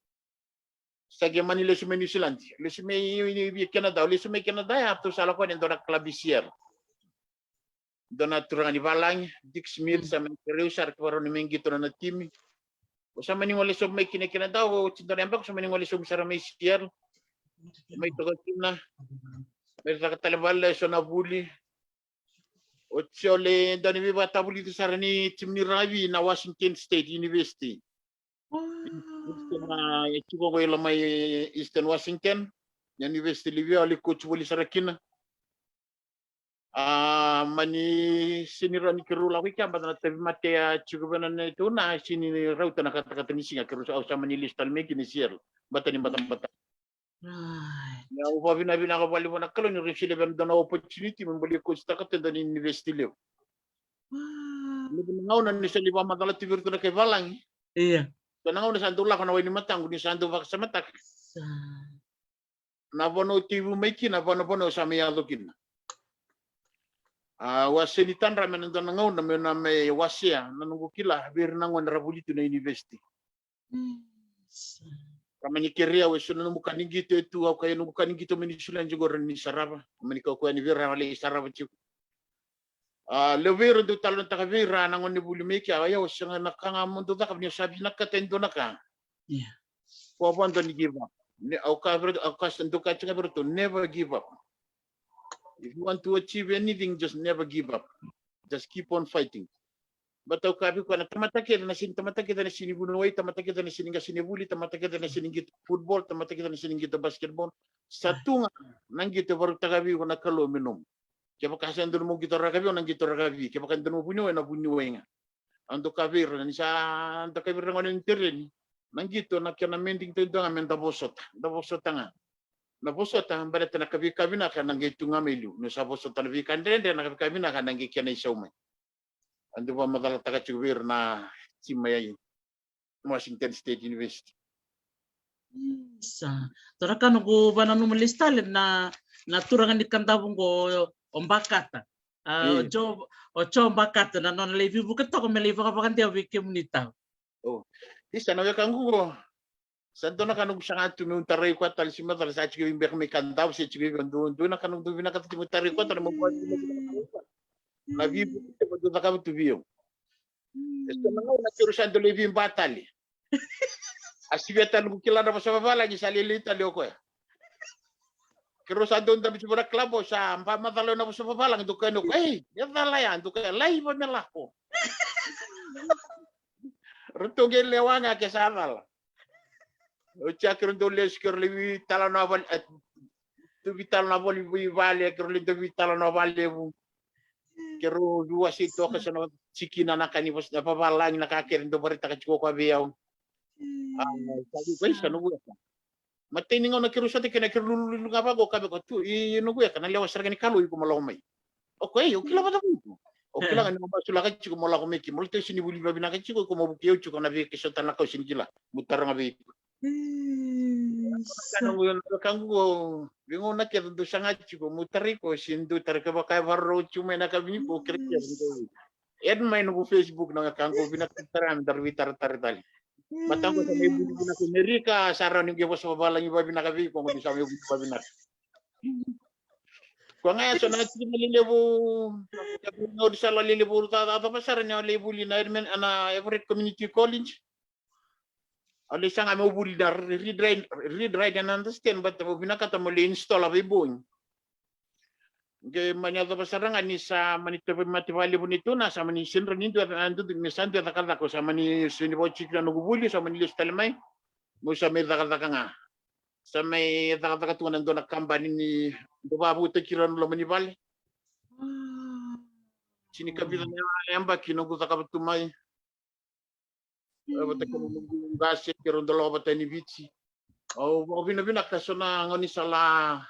[SPEAKER 2] sa Manila Lesumay New Zealand Lesumay Canada Lesumay Canada ya to sa lakon ito na klabisier doon na turang ni Balang Dick Smith sa mga sa kawaro ni Ming gito na team o sa maning wali sub may Canada o chintarempa ko sa maning wali sub sa ramay sier may tugot na may katalabal so na buli Ochole dani viva tabuli di sarani timni ravi na Washington State University. Na chuko ko ila may Eastern Washington University livio ali coach boli sarakina. Mani sinira ni kirula wika badana tabi matea chuko bana na ito na sini rauta na kata ni singa kirusa au sa mani listal meki ni sier batani batam. Ya upa bina ka bali mo nakalo ni receive dan opportunity membeli coach takat dan university lew. Lebih na ni sa liba madala tivir to na kay Balang.
[SPEAKER 1] Iya.
[SPEAKER 2] Kanang na sandula kana wani matang ni sandu bak sa matak. Na bono tivu meki na bono sa mi adokin. Wasenitan ramen dan ngau na me na me wasia nanungu kila bir nangon rabulitu na university. Kama nyikiria weso na bukan ngito itu au kaya bukan ngito menisulan juga ni saraba menika ko ni vera wali saraba chiku lever do talon ta vera nangon ni bulimiki aya wasanga nakanga mundo ta kabnya sabi nakatendo naka
[SPEAKER 1] Yeah.
[SPEAKER 2] For one don't give up ne au ka ndo ka chinga to never give up. If you want to achieve anything, just never give up, just keep on fighting. Batau kabi ko na tamatake na sini bunuway tamatake na sini sinibuli tamatake na sini football tamatake na sini basketball satunga nang gitu baru tagabi ko na kalo minum kaya kasi andun mo gitu ragabi o nang gitu ragabi kaya kan andun mo bunuway na bunuway nga ando kabir na sa ando kabir na ng terren nang gitu na kaya na mending to nga men dabosot nga nabosot ang balat na kabi na ka nang gitu nga melu no sa bosot na bikan den na kabi na ka nang gitu na isawmay. Ando ba madala taga chubir na Chimay Washington State University.
[SPEAKER 1] Sa toraka no go bana no listal na turangan ni kantabong ko ombakata. Jo ombakata na non levi buket ko melevi ka pakan dia wiki munita.
[SPEAKER 2] Oh. Isa na kang go. Santo na kanug sa ato nung taray ko tal si matal sa chigi imbek may kantaw si chigi doon na kanug do binakatimu taray ko tal mo na vivo ko do ka to vivo. Esto nang na kirusan do levi batali. Asibetan ko kilala pa sa babala ni salilita leo ko. Kirusan do tabi sa klabo sa pamatalo na sa babala do kano ko. Yatala yan do kay live na lako. Rutugel lewanga ke samal. O chakron do leskor levi talanoval at to vitalanoval vi vale kerli do vitalanoval levu. Kero dua sito ka sa sikina na kanibos na pabalang nakakirin do barita ka chiko ko biyaw. Sabi ko isa no guya. Matay ningaw na kirusa te kina kirululu nga bago kabi ko tu no guya kana lewas sarga ni kaloy ko malawmay. Okay, okay la ba ko. Okay lang ano ba sula ka chiko mo la ko meki. Multo sini buli ba binaka chiko ko mo bukiyo chiko na bi kiso tan nakaw sinigila. Mutar nga bi. Kango bingo na kaya do sanga chiko mutari ko sindu tar ka ba kay barro chume na kabini ko kirkiya. Ed may no Facebook na kango binaktaran darwitar tardali. Matang ko sa may buli na ko Amerika sara ni gibo sa babalang iba binakabi ko di sa may iba binak. Ko nga so na tinililebo no di sa lalilebo ta pa sara ni lebuli na Everett Community College. Ali sang ame ubuli na read write and understand but binakata mo install abi buon. Ke manyado pasaranga ni sa manito mativali bonito na sa mani sinro nindo ando ni santo takada ko sa mani sinibo chikla no gubuli sa mani listalmay mo sa may takada nga sa may takada tunan do na kambani ni babu te kiran lo manibali sini kabila na yamba kinogo takabtumay bata kero ngase kero ndolo bata ni vici o vina kasona ngoni sala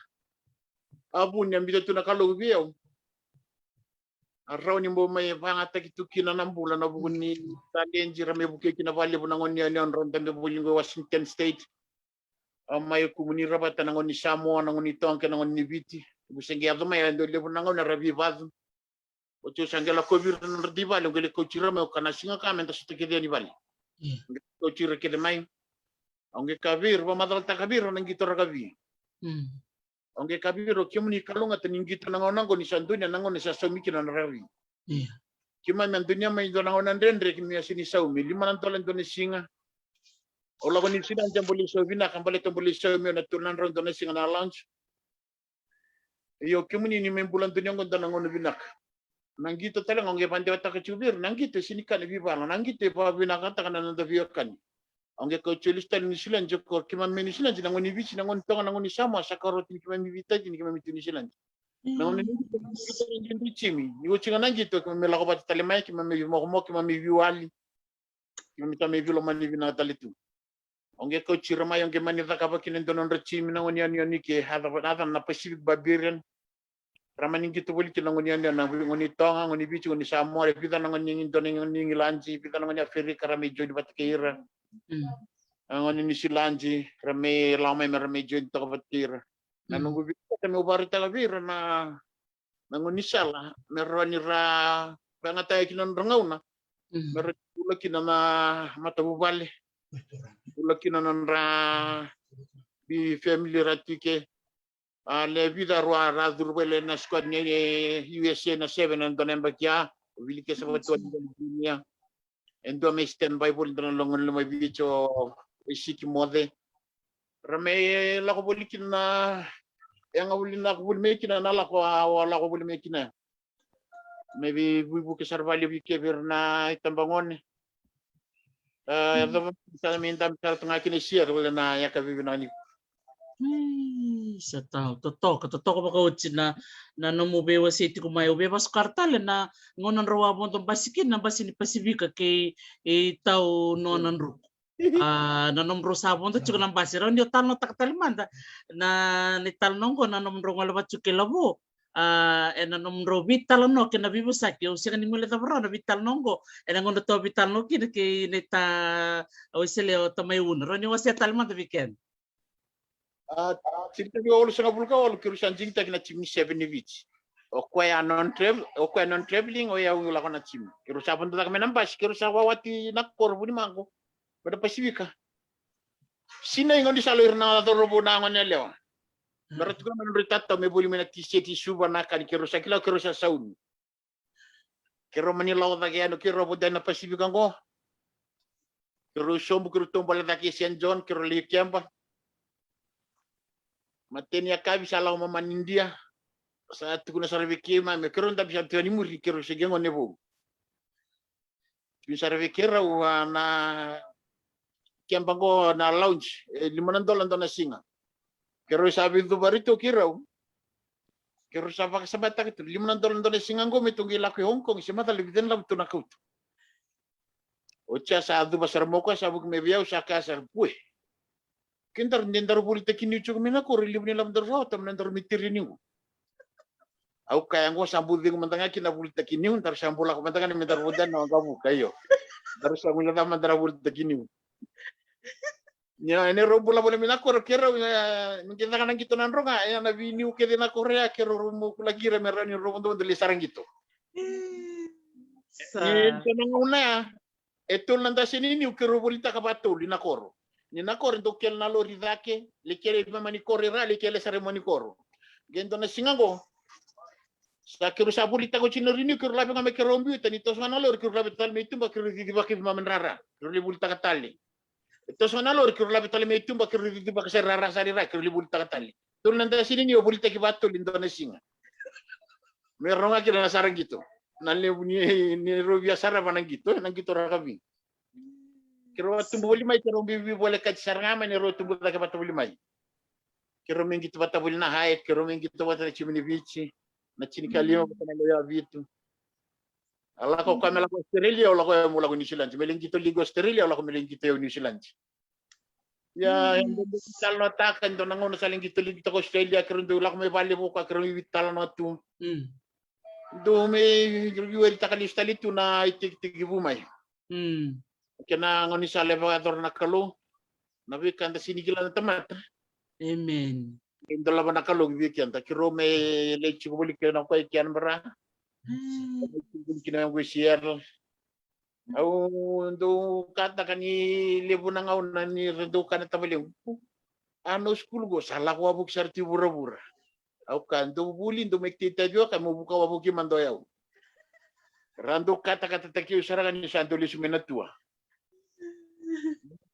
[SPEAKER 2] abu ni ambito tuna kalau biao arau ni mo mai vanga takituki na nambula na buguni talenji rame buke kina vale buna ngoni ani on ronda me bulingo Washington State mai kumuni rabata na ngoni Samoa na ngoni tonke na ngoni viti busenge abdo mai ando le buna ngoni rabi vazu o tu sangela covid na divale ngele ko chira me kana singa kamenta sutike ni vale ko chira kede mai onge kabir ba madal ta kabir nang gitor kabi onge kabir o kimuni kalunga teningito na ngonango ni sandunya na ngoni sa somiki na rawi kima men dunia mai do na ngonan rendre kimi asini saumi lima nan tolan do ni singa o lago ni sinan jamboli so vina kambale tomboli so mi na tunan ron do ni singa na lunch yo kimuni ni men bulan dunia ngon na ngono vinak nangito tala ngonge pande wata kecubir nangito sini kan bibala nangito pa vinak kata kana nanda viokan onge ko chulistal ni silan joko kima meni silan jina ngoni bici na ngoni tonga na ngoni sama sakarot ni kima mivita jini kima mituni silan na ngoni ni kita chimi yo chinga nangito kima mela ko bat talemai kima mi mo kima mi viwali kima mita mi vilo mani vina talitu onge ko chirama onge mani zakaba kinen donon rechimi na ngoni ani ke hada na Pacific Barbarian ramani gitu boli kina ngoni ani na ngoni tonga ngoni bici ngoni Samoa pita na ngoni ngoni ngilanji pita na ngoni Afrika rami jodi bat keira ngoni ni silanji rame lama rame jodi to bat na nunggu bisa kami ubari talabira na ngoni sala meroni ra pangata kinon rangauna merula kina na mata bubale ula kina ra bi family ratike le vida roa radurbele na squad ni USA na 7 andon embakia wilike sa bato dunia endo me stand by bol dan longon lumay bicho isiki mode rame la ko bolikin na yang awulin na ko bulmekin na la ko wala ko bulmekin na maybe bubu ke sarvali bi ke na itambangon sa minta sa tanga kinisier wala na yakabi na ni
[SPEAKER 1] sa tao totoo ko baka na numubewa city ko may ubewa sa kartal na ngonan rawa mo tong basikin na basin Pasifika kay tao nonan ru na nomro sabon to chuko nang basira ndio talo takatalimanda na ni talnong ko na nomro ngalabat chukilabo na nomro vital no ke na bibusaki o sika ni mule tabro na vital nongo ngono to vital no ki neta o sele o tamay uno ro ni wasa talmanda weekend
[SPEAKER 2] Cinta bi olu sanga bulka olu kirusan jing tak na chimni 7 vich. O kwa non traveling o ya ula kona chim. Kirusa pun tak menambas kirusa wawati nakor buni mango. Pada Pasifika. Sina ingon di salir na to robo na ngon lewa. Merat ko man ritata me buli mena tiseti suba na kan kirusa saun. Kiro manila o tagiano kiro po na Pasifika ngo. Kiro sombu kiro tombala taki Saint John kiro likiamba. Mateni akabi salau mama India saat kuna sarve kema me keron tapi sabtu ni muri kero segengo nebo sarve kera na kembango na lounge $5 na singa kero sabi tu barito kero sabak sabata itu $5 na singa ngo metungi laki Hong Kong semata lebih dan lam tu nakut ocha sa adu basar moka sabuk mebiau sakasar pueh kintar nendar bolita kini cukup mina ko relief ni lam darso tam nendar mitiri ni au kaya ngo sambu ding mentanga kina bolita kini ntar sambula ko mentanga ni mentar bodan na kamu kayo dar sambula tam mentar bolita kini nya ene rombula boleh mina ko kero kita kan gitu nan ronga ya na vini ke dina korea kero rumo kula gira merani romo do de sarang gitu ni tenang una etul nanda sini ni kero bolita ka batul dina koro ni nakor ndo kel na lori dake le kele mani korera le kele seremoni koro gendo na singango sa kiru sabulita ko chino rini kiru labi ngame kerombi tani tos mana lor kiru labi tal me tumba kiru di bakif mamen rara kiru libulita katali tos mana lor kiru labi tal me tumba kiru di bakif rara sari ra kiru libulita katali tul nanda sini ni obulita ki batul Indonesia meronga kira na sarang gitu nalle ni robia sara banang gitu nang gitu ra kabi kiro tumbu boli mai kiro bibi boleh kat sarangama ni ro tumbu ta ka boli mai kiro mingi tu bata boli na hai kiro mingi tu bata chimini bichi na chini kalio bata na loya vitu Ala ko kami ko Australia wala ko mula ko New Zealand. Meling kito ligo Australia wala ko meling kito New Zealand. Ya hindi tal no takan do nangono sa lingi tulig to Australia karon do lak may bali mo ka karon vital no tu. Do may yuwel takalista lito na itik-tik bumay. Kena ngoni sa levator na kalo. Nabikan ta sinigila na tamat.
[SPEAKER 1] Amen.
[SPEAKER 2] Indo laban na kalo gibikan ta kiro may leche ko balik na ko ikian bara. Kina ko share. Au do kata kani lebu na ngaw na ni redo kana tabaling. Ano school go salah ko abuk sarti bura-bura. Au kan do bulin do mektita jo kamu buka wabuki mandoyaw. Rando kata-kata takiu sarangan ni santo lisu menatua.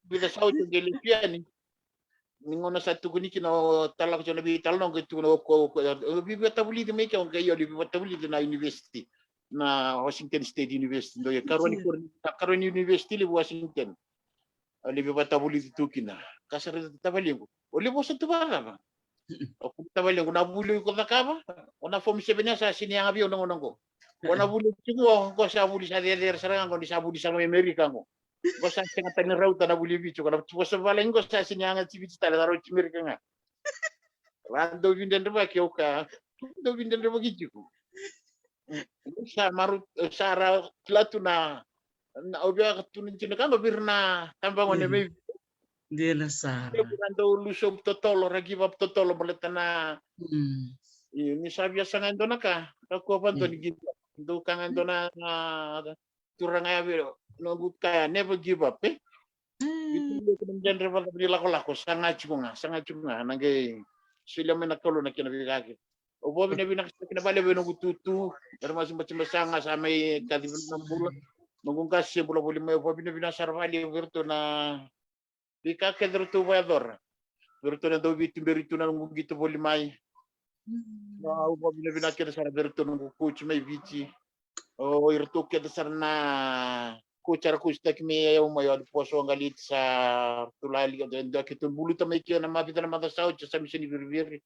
[SPEAKER 2] Bila sao tu gelipiani. Ningona satu guni kino talak jo nabi talong gitu no ko bibi tabuli de meka on kayo bibi tabuli de na university na Washington State University do ya Caroni University li Washington. Libi tabuli tu kina. Kasar tabalingo. Oli bo sa tubara ba. Aku tabalingo na buli ko nakaba. Ona form 7 sa sini yang abi onong ko. Ona buli ko ko sa buli sa der sarangan ko di sa buli sa Amerika ko. Ko sa tengah tengah rauta na buli bicho ko sa balengo sa sini yang TV tala daro Amerika nga. Rando vinden ba kyo ka. Do vinden ba gijo. Sa marut sara tlatuna na obya tunin kama birna tambang one may
[SPEAKER 1] Dia na Sara.
[SPEAKER 2] Rando lusob totolo give up totolo maletana. Ni sabia sangan do naka. Ako pa do ni do kangan do na turang ayaw no good kaya never give up Itu kemudian reval lako-lako sangat cunga nangge sila may nakolo na kinabigagi. Opo binabi kinabali bino gututu termasuk macam sanga sa may kadibin ng bulan magungkas siya bula-buli may opo binabi na sarvali virtu na bika kedrutu vador virtu na do bitu beritu na gitu boli may na opo binabi na kira sa virtu ng coach may bici o irtu keda sarna kucar kustak me yung mayo poso galit sa tulali do kitul bulu ta may kiyo na mabita na matasao sa mission ni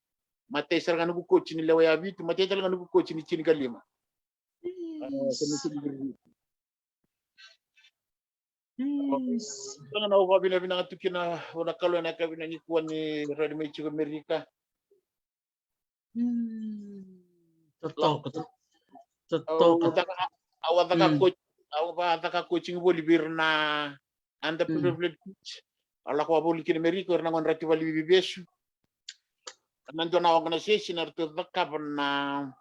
[SPEAKER 2] matay sarga nugu coach ni lawaya bitu matay talaga nugu coach ni Chinigalima sa mission ni Tangan na uwa bina tukina una kalo na kabina ni kuan ni Radi may chico Amerika.
[SPEAKER 1] Totoo.
[SPEAKER 2] Awata ka coaching bolibir na underprivileged kids. Ala ko boli kin Amerika na ngon rati wali bibesu. Nando na organization arto bakab na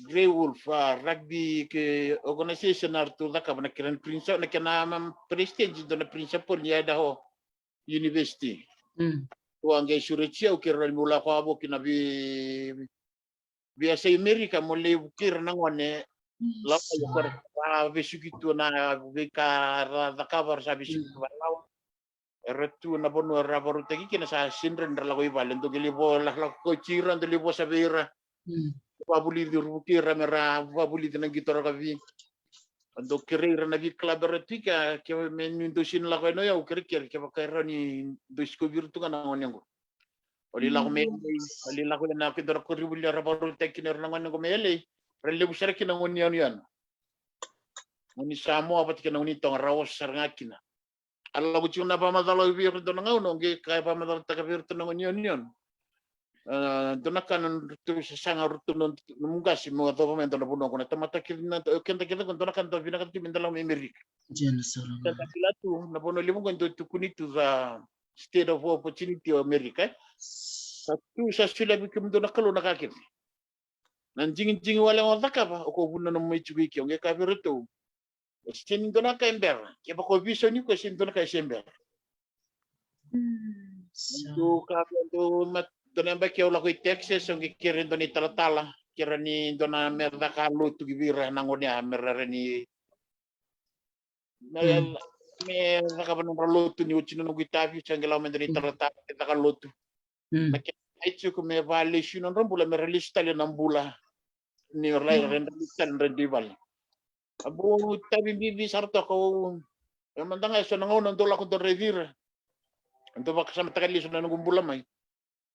[SPEAKER 2] Grey Wolf rugby ke organization arto bakab na kiran principal na kana prestige do na principal niya daho university. Tuangay surechia ukira mula ko abo kinabi biasa Amerika mole ukir nangwane lapa yukar besukitu na beka da cover sa bisukitu balaw eretu na bono rabaru tagi kina sa sinren dalago ibalen to gilibo la ko chiran dilibo sa bera babuli di rukira mera babuli di gitor kavi ando kirira na vi klaberetika ke menu do sin la ko no ya ukir ke bakara ni do sko virtu kana ngonyango oli la ko me oli la ko na kitor ko ribuli rabaru tagi na ngonyango mele rele busara kina ngonyan yan ngoni samo apa kina ngoni tong rawas sarngakina alla bucu na pa madalo vir do nga no ge kay pa madalo ta vir to ngonyan yan do nakan tu sanga rutu no mungas mo to pa mento no puno ko na tamata kina kenta kina ko do nakan to vina kan timendala mo Amerika kenta kilatu na puno limu ko to kunitu za state of opportunity Amerika satu sa sila bikim do nakalo nakakit nanjing wala mo takaba o ko bunno no may chugi kyo nge ka virtu sin do na kaimber ke ba ko vision ni ko sin do na kaimber do ka do mat do na ba kyo la ko Texas nge kirin do ni talatala kira ni do na merda ka lutu gibira nangoni merra ni me ka ba no lutu ni uchino no gitavi changela me do ni talatala kita ka lutu ay ko me valation no bula me relista le nambula ni orlai renditan rendival abu tabi bibi sarto ko mandanga so nango ndo la ko do revir ndo ba kasama takali so nango bula mai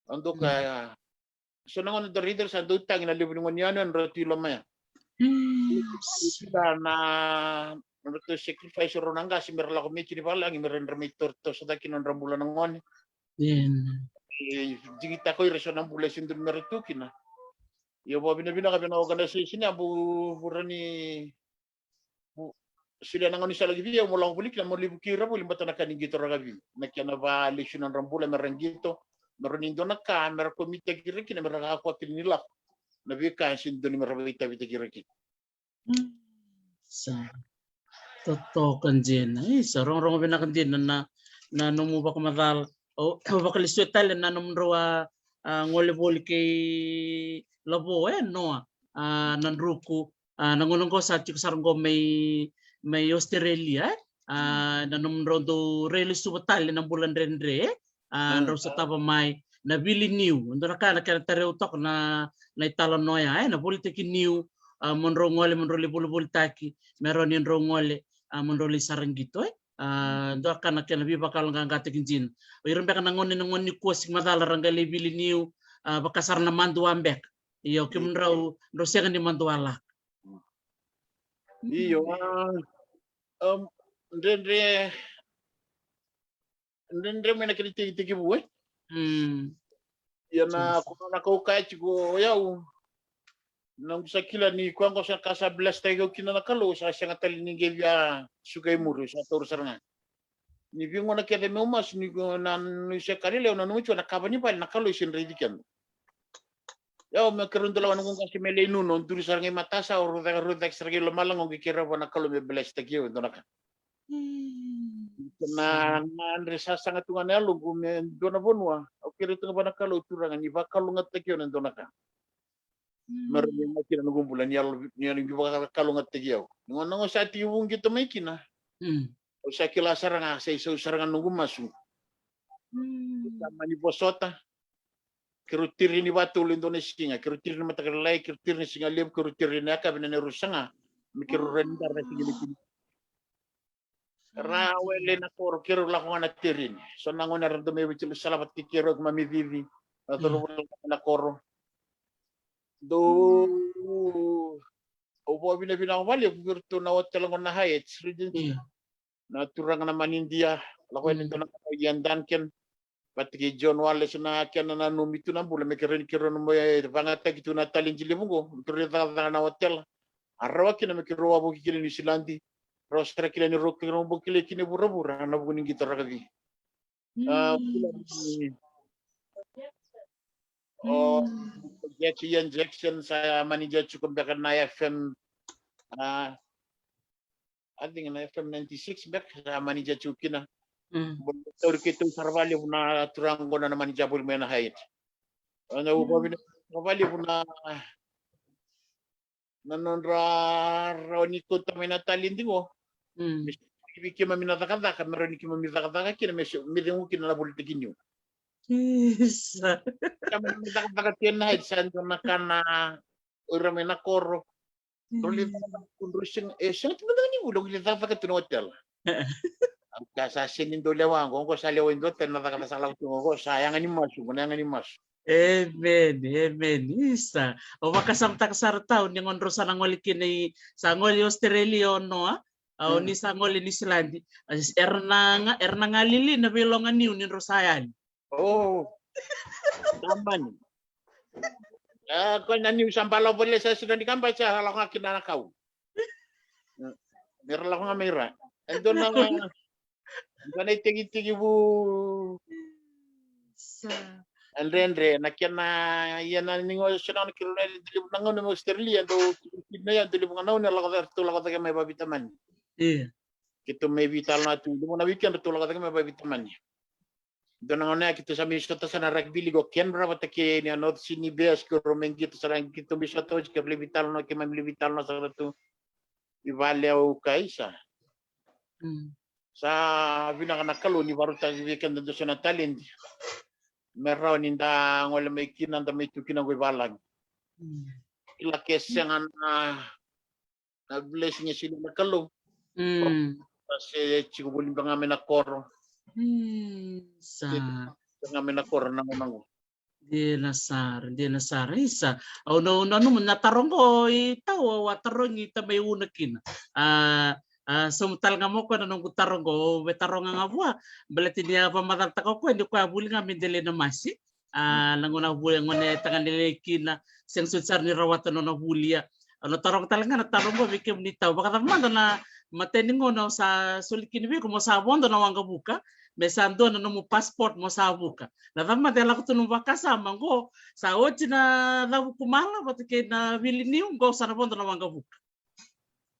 [SPEAKER 2] ndo ka so nango do reader sa do tang na libu ngon yan roti lo mai Kita na menurut sacrifice ronanga si merla ko miki ni pala ngi meren remitor to sa dakin on rambulan ngon. Jigita ko ireso ng bulan sindun meritu kina. Yo bo bina ka bina organisasi ni abu burani sila nangon isa lagi dia mulang bulik na mo libu kira mo limbata na kaning gito ragabi. Nakya ba leksyon ng rambulan merengito. Meron indo na ka mer komite kira kina mer ako tinilak. Nabi ka sindun ni merabita bita kira kina.
[SPEAKER 1] Sa totokan din sa rong binakan din na numu ba kumadal o bakal istutal na numro ngole bol kay labo no nanruku nangunong ko sa sarong may Australia na numro do release subatal ng bulan rendre ro sa taba may nabili new ndo na tarew tok na italon noya na politik new monro ngole monro libul taki meron yung rongole monroli sarang gitu do kana kana bi bakal ngangate kinjin iron beka nangon ni kuas madala rangali bili niu bakasar na mandu ambek iyo kim raw ro segan di mandu ala
[SPEAKER 2] iyo ndendre mena kiti tiki buwe yana kuna kau kachi go yau nang sakila ni kwango sa kasa blast tayo kinanakalo sa siya nga talinigil ya sugay muro sa toro saranga. Ni bingo na kaya umas ni siya kanila na numucho nakaba ni pal nakalo isin ridikan. Yaw magkaroon dalawa nung kasi may leno no duri sarangay matasa o rudak sarangay lumalang og ikira wa nakalo may blast tayo ito naka. Na andre sa sangat tungan elo gumen do na bonwa o kira ito ba nakalo turangan ni bakalo nga tayo ito naka. Meron yung makina ng gumbulan niya yung giba kalungat tigiyaw. Nung sa tiwong gito may kina. O sa kila saranga sa isa sarangan ng gumasu. Sama ni Bosota. Kirutiri ni Batul Indonesia nga. Kirutiri ni Matakalay, kirutiri ni Singalib, kirutiri ni Aka, binanirusanga. Mikirurendar na Singalib. Rawele na koro, kirula ko nga natirin. So nangon na rin may wichil salamat kikirog mamivivi. Natulungan na koro. Do opo bina wali virtu na hotel ngon na hayet regency na turang naman India lakoy nito na yan Duncan patiki John Wallace na kyan na numito na bula may kiron mo pangatag ito na talinjili mo go turita na hotel arawa kina may kiruwa mo kikili New Zealandi rostra kila ni rock kiron mo kili kini bura na buning gitar kagi Jackson sa manager cukup bahkan na FM ating na FM 96 back sa manager cukin na betul kita sarvali na turango na naman jabul may na hayit ano ba sarvali na nanonra ko tamen na talindingo biki maminataka meron ki maminataka kina medyo kina na politikin nyo. Kami nakakatiyan na santo na kana urame na koro. Ruli kundrusin siya tinatang ni ulong litafaka to hotel. Ang kasasin nindo lewang ko sa lewang do ten nakakata sa law ko sayang ni mas kunang ni mas.
[SPEAKER 1] Amen. Isa. O makasamtak sartaw ni ngonro sa nangolikin ni sa ngoli Australia no o ni sa ngoli ni Zealand. Erna nga lili na bilongan ni Rosayan.
[SPEAKER 2] Oh, tamban. Kung naniw sampalo boleh sa sudah dikambay sa halang akin na nakaw. Meron lang nga mera. Ando na nga. Ando na itigi-tigi bu. Andre, nakyan na yan na ningo siya na nakilala dilib nangaw na Australia. Ando na yan, dilib nga na tulak ka may babitaman. Kito may vital na ito. Dimo na weekend, tulak ka may babitaman niya. Doon na kita sa miso sa na rugby ligo ken berapa take ni anot sini beas ko romen gitu sarang kita bisa to ke vital no ke vital no sa tu ivaleu kaisa sa bina kana kalu ni baru ta weekend do sa talent meraw ninda ngol may kinan da may tukinan go balag ila kesengan na bless niya sila na kalu kasi chiku bulim ngamen na koro
[SPEAKER 1] sa
[SPEAKER 2] ngamen na koro nang
[SPEAKER 1] Dia nasar isa. Au no natarong ko itaw watarong ita may una kina. Sumutal nga mo ko na nung tarong ko betarong nga buwa. Balati niya pamatalta ko hindi ko abuli nga mindeli na masi. Nanguna huli ngone tangan nila kina siyang sutsar ni rawatan no hulia. Ano tarong talaga na tarong ko bikim nitaw. Baka naman na matening ko na sa sulikin bi ko mo sabon do na wanga buka. Mesando na mo passport mo sa buka. Nadama dela ko tunong kasama ko sa ochi na labu kumala batike na vilinium go sana bondo na wanga buka.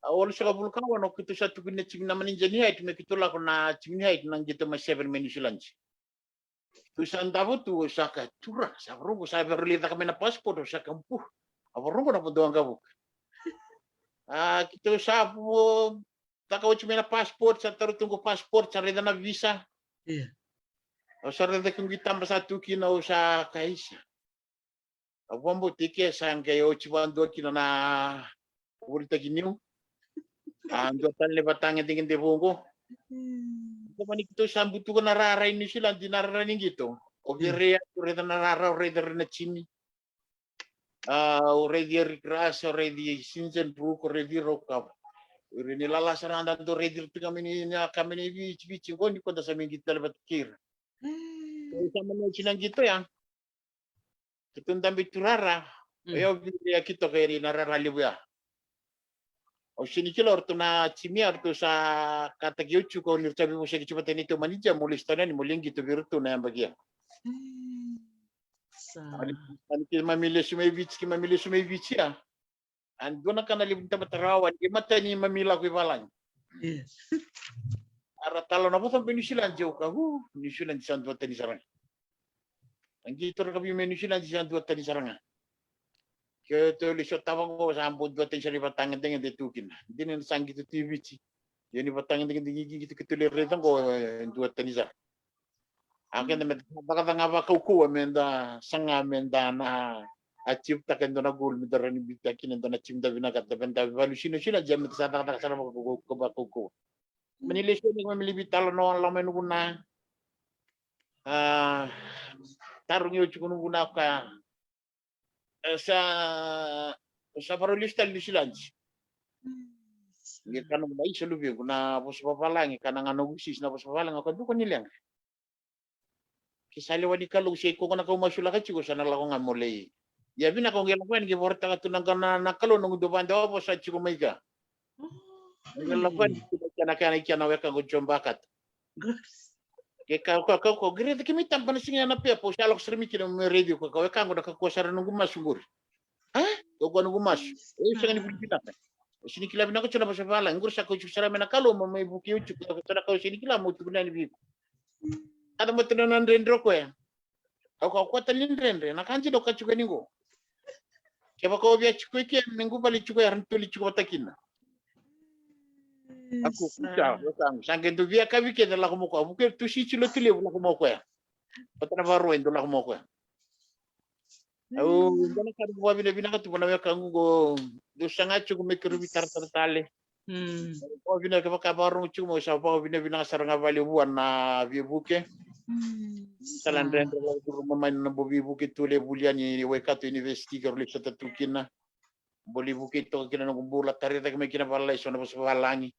[SPEAKER 2] Awal sa kabulkan wano kito sa tukin na ching naman injan niya ito makitula ko na ching niya ito nang dito may 7 minutes lunch. Tu sa andabo tu sa ka tura sa rungo sa berlita kami na passport sa kampu. Awarungo na po doang kabuk. Kito sa po takaw chimi na passport sa tarutungko passport sa reda na visa.
[SPEAKER 1] Iya.
[SPEAKER 2] O sa reda kung gitam sa tukin na sa kaisa. Awambo tike sa kayo chibando kino na ulta kinyo. Ando talle batang tingin de bungo. Naman ito sa buto ko nararay ni sila di nararaning gitu. O virea reda narara reda na chini. Already recrash already since book already roka. Ini lalasan anda tu ready tu kami ni bici ko ni ko da sa mingi talabat kir. Sa man sinang gitu ya. Tutundang biturara. Ayo ya kita kaya narara libuya. O sinikila orto na chimi orto sa katagiuchu ko ni sabi mo siya kichupatan ito manija mulistana ni mulingi to virtu na yambagia. Mamili sumayvici ya. Ando na kanalibog na matarawan, imata ni mamila ko ibalang.
[SPEAKER 1] Yes.
[SPEAKER 2] Aratalo na po sa Venezuelan, joke ako. Venezuelan, di sanduat ni sarang. Ang gito na kami Venezuelan, di sanduat ni sarang. Kaya ito, lisyo tawang ko, sa ambod duat sa libatangan tingin ditukin. Hindi na nasang gito TV. Yan libatangan tingin gigigit kitulir rin ko, duat ni sarang. Akin na baka nga ba kukuha menda sanga menda na achieve ta kendo na goal mi darani bita kinendo na chimda binagat da benda valu sino sila jam sa ta sa mo ko ba kuku manilis ko ng mamili bitalo no lang menu na tarung yo chukuno guna ka sa parolista ni sila ngi kanu mai solubi guna bos papalang kanang anugusis na bos papalang ako duko nilang kisali wadi kalau si ko na ko masula ka chiko sana la ko nga mulay ya bina ko ngela kwen gi borta ka tunang kana nakalo nung do banda opo sa chiko maiga ngela kwen kana weka go jombakat ke ka ko gire de kimitam pan singa na pe po shalok sremi kino me radio ko weka go ka ko sara nung masungur to go nung mas singa ni bulita sini kila bina ko chuna pa bala ngur sa ko sara me nakalo mo may buki uchu ko tara ko sini kila mo tugna ni bi ada matunan rendro ko ya ako talin rendre nakanji do kachu ningo keba ko biya chiko ke ningo bali chiko ya rantuli chiko takina aku kucha wasang sange do biya kabi ke la ko moko buke tusi chilo tile la ko moko ya patana baro endo la ko moko ya au ndana ka do bina ka tu na ka ngo do sanga chiko me kiru bitar tale ko bina ka baro chiko mo sa ba bina saranga bali buan na bi buke salan rendre la duru mamay na bobi buki tule buliani weka to university ka ulit sa tatukina boli buki to kina ng bula tarita kami kina balay so na palangi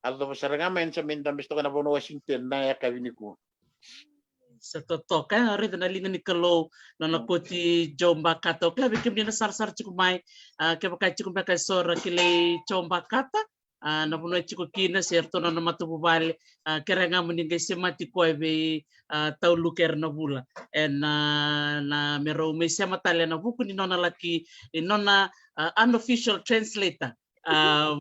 [SPEAKER 2] aldo pasaranga men sa mindan besto kana bono Washington na ya kabini ko
[SPEAKER 1] sa totoo kaya rin na lingan ni Kalo na nakuti Jomba Kata kaya bikim din na sar-sar chikumay kaya baka chikumay kay sora kilay Jomba Kata na puno chiko kina serto na matububal kaya nga meningay si mati ko ay tauluker na bula and na mero may siya matala na buko ni nona laki nona unofficial translator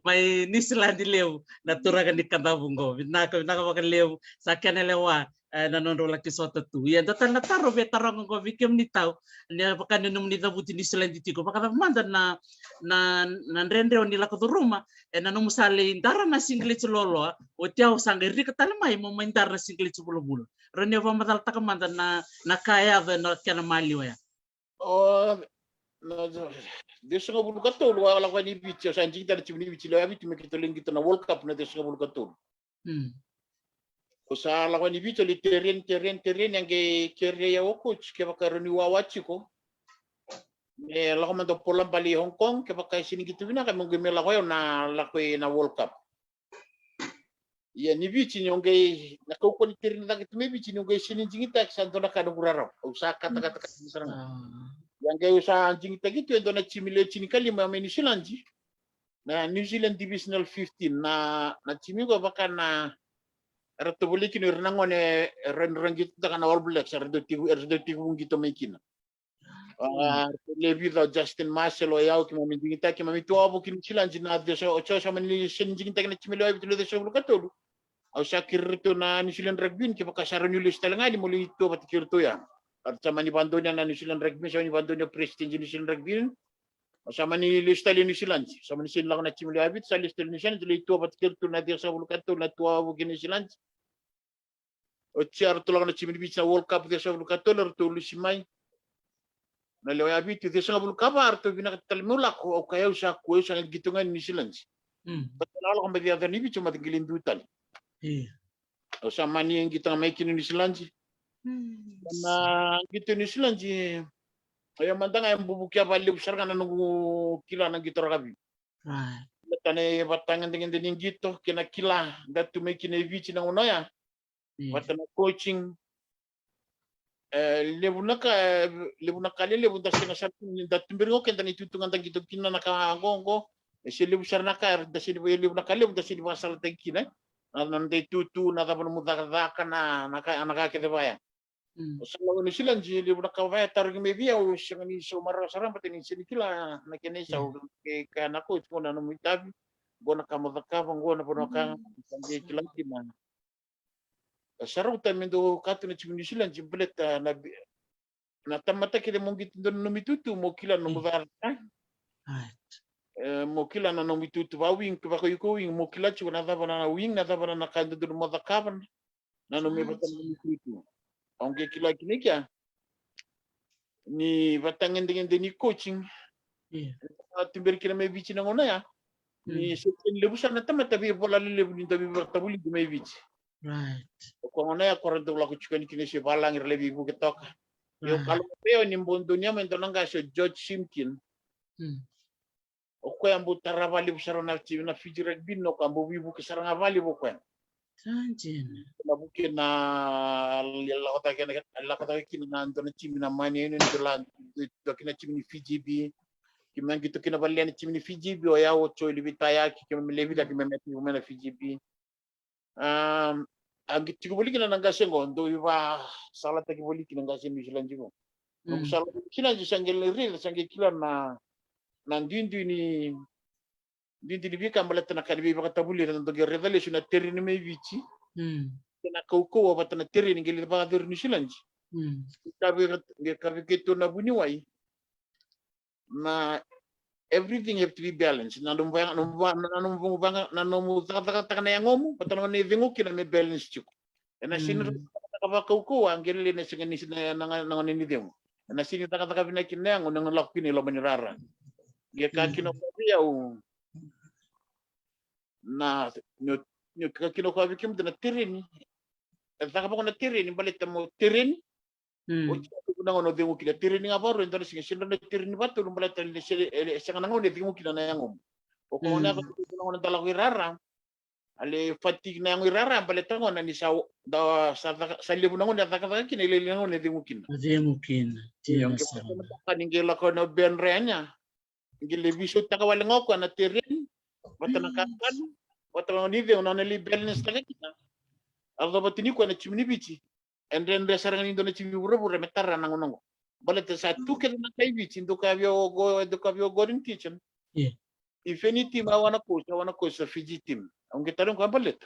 [SPEAKER 1] may nisla dilew na turagan ni Kadabungo naka makalew sa kanalewa nanonrola ki sota tu ya datan na taro be tarong ko bikem ni tao niya baka nunum ni dabuti ni sila ditiko baka manda na rendre on nila ko ruma nanong musali indara na singlet lolo o tiaw sangeri ka talamay mo mandar na singlet bulo rene va madal takamanda na kaya na kana maliwa ya
[SPEAKER 2] desu nga bulu katul wala ko ni bicho sa njita ni chimni bicho la bicho me kitoleng kita na World Cup na desu nga bulu katul Usa la ni vito li terren yang ke kere ya coach ke bakaroni wawachiko. La mando polam bali Hong Kong ke pakai sini gitu bina kan mungkin la na la na World Cup. Ya ni viti nyonge na ko ni terren da gitu me viti nyonge sini jingita santo na kada guraro. Usa kata serang. Yang ke usa jingita gitu endo na chimile chini kali ma New Zealand. Na New Zealand Divisional 15 na chimigo baka na Ratu buli kini renangone ren gitu kan All Blacks redo tigu gitu mekina. Levi da Justin Marshall o yao kima minjingita kima mitu abu kini chilanji na desa ocho sama ni sinjingita kina chimilo ay bitu desa bulu katolu. Au sakir to na New Zealand rugby kima kasaro New Zealand ngali muli to batikir to ya. At sama ni bandonya na New Zealand rugby sama ni bandonya Prestige New Zealand rugby. Sama ni listali New Zealand sama ni silang na chimilo ay bitu sa listali New Zealand jeli to batikir to na desa bulu katolu na to abu kini New Zealand. O tiar tulang na chimilo bitu sa World Cup desa bulu katolu to lusimai. Na leo ya bitu desa bulu kabar to bina katalmula ko kaya usa ko usa gitungan New Zealand. Betul kung bagi ada ni bitu mat gilindutan. O sama ni yang kita makin New Zealand. Na gitu New Zealand ay mandang ay bubukia bali usar kana nungu kila na gitu ragabi. Tane batangan dengan gitu kena kila datu makin bitu na unaya. Batana coaching lebu nakali lebu dasina satu datumbirgo kenta ni tutungan tang gitu kina nakagongo lebu sarnaka dasini lebu nakali lebu dasini basal tang kina nanti tutu na tapan mudaka na naka kete baya Usaha ni sila nji lebu nakawaya targi mebi au singani so mara saram patini sini kila na kene sa ke kana ko itu na numitabi gona kamadaka ngona bonaka sanji kila dimana Sarau tamendo katu na chimini sila jimbelet na tamata kile mongi tindo nomitutu mokila no mudar mokila na nomitutu ba wing ba ko yuko wing mokila chu na daba na wing na daba na kando do modakaban na no mebata nomitutu onge kila kinekia ni batangen dengan ni coaching timber kila me bichi na ngona ya ni sekin lebusan na tamata bi bola lebu ni tabi batabuli di me bichi Kung ano ya korento wala ko chicken kinesi balang irlebi bu ketok. Yo kalau peo ni mbondonya mentonang gasyo George Simkin. O ko ambu taravali busarona na Fiji rugby no kambu bibu kesaranga vali bu ko.
[SPEAKER 1] Sanjin.
[SPEAKER 2] Na bukin na la kota kin na andona chimi na mani ni dolan do kina chimi Fiji bi. Kimang gitu kina balian chimi Fiji bi o ya o choi libitaya ki kimi lebi da kimemeti umena Fiji bi. Agi tigubuli kina nangasengo ndo iwa sala tigubuli kina nangasen New Zealand jigo. No sala kina jisangel real sange kila na ndindu ni bika mbala tana kalibi baka tabuli na ndo revelation na terri ni mevici. Kina kauko wa batana terri ni ngeli baka der New Zealand. Kabi keto na buni wai. Na everything have to be balanced. Na nomu taka na yangomu, patano ni vingu kina me balance chuko. Na sino taka kauko angeli na singa ni na ni demo. Na sino taka bina kina yango na ngolak kini lo manirara. Dia kakino kabia u na nyo kakino kabia kim na tereni. Taka pa ko na tereni balit mo tereni. Kuna ngono demo kila tirini ngabaro ndo singa sinda na tirini batu lumbala tali sanga ngone demo kila na yangom o ko na ko ngono dala wirara ale fatigue na wirara bale tango na ni sa da sa libu ngone da ka kina ile ngone demo kina tiya sa kaningela ko no ben renya ngile biso taka wala ngoko na tirini batana kan batana ni de ona li balance taka kina aldo batini ko na chimni bichi and then sarang Indonesia chimi buru metar nangonongo. Balat sa tukel na kay bichi do kabyo going kitchen. If any team I wanna coach a Fiji team. Ang gitarong ko balit.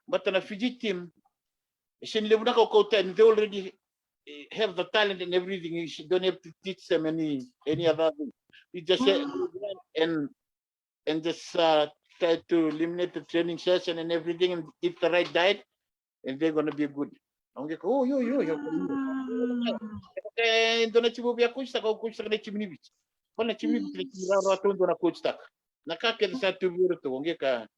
[SPEAKER 2] But na Fiji team sin lebu na ko and they already have the talent and everything. You don't have to teach them any other thing. You just and just try to eliminate the training session and everything and eat the right diet. And they're gonna be good. Ang ko, yo. Kaya ito na chibu biya coach tak, coach tak na chimni bich. Kung na chimni bich, rato ito na coach tak. Nakakita sa tubiro to, ang ka.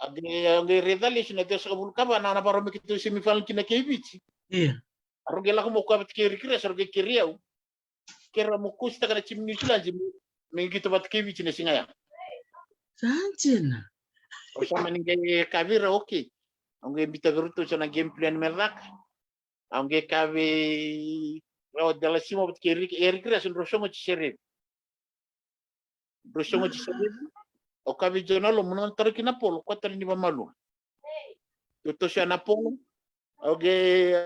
[SPEAKER 2] Age retaliation na sa kabulkaba na naparomi kito semifinal kina KBC.
[SPEAKER 1] Iya.
[SPEAKER 2] Arugela ko mo kwa kiri sarge kiriau. Kera mo kusta kana tim New Zealand mengito bat KBC na singaya.
[SPEAKER 1] Sanjena.
[SPEAKER 2] O sama ninge kavira okay. Angge bita geruto sa na game plan merak. Angge kavi dala simo bat kiri sun rosongo chisere. Rosongo chisere. O kavi jonalo munon tariki na polo kwa tari ni malu. Tuto siya na polo. Oge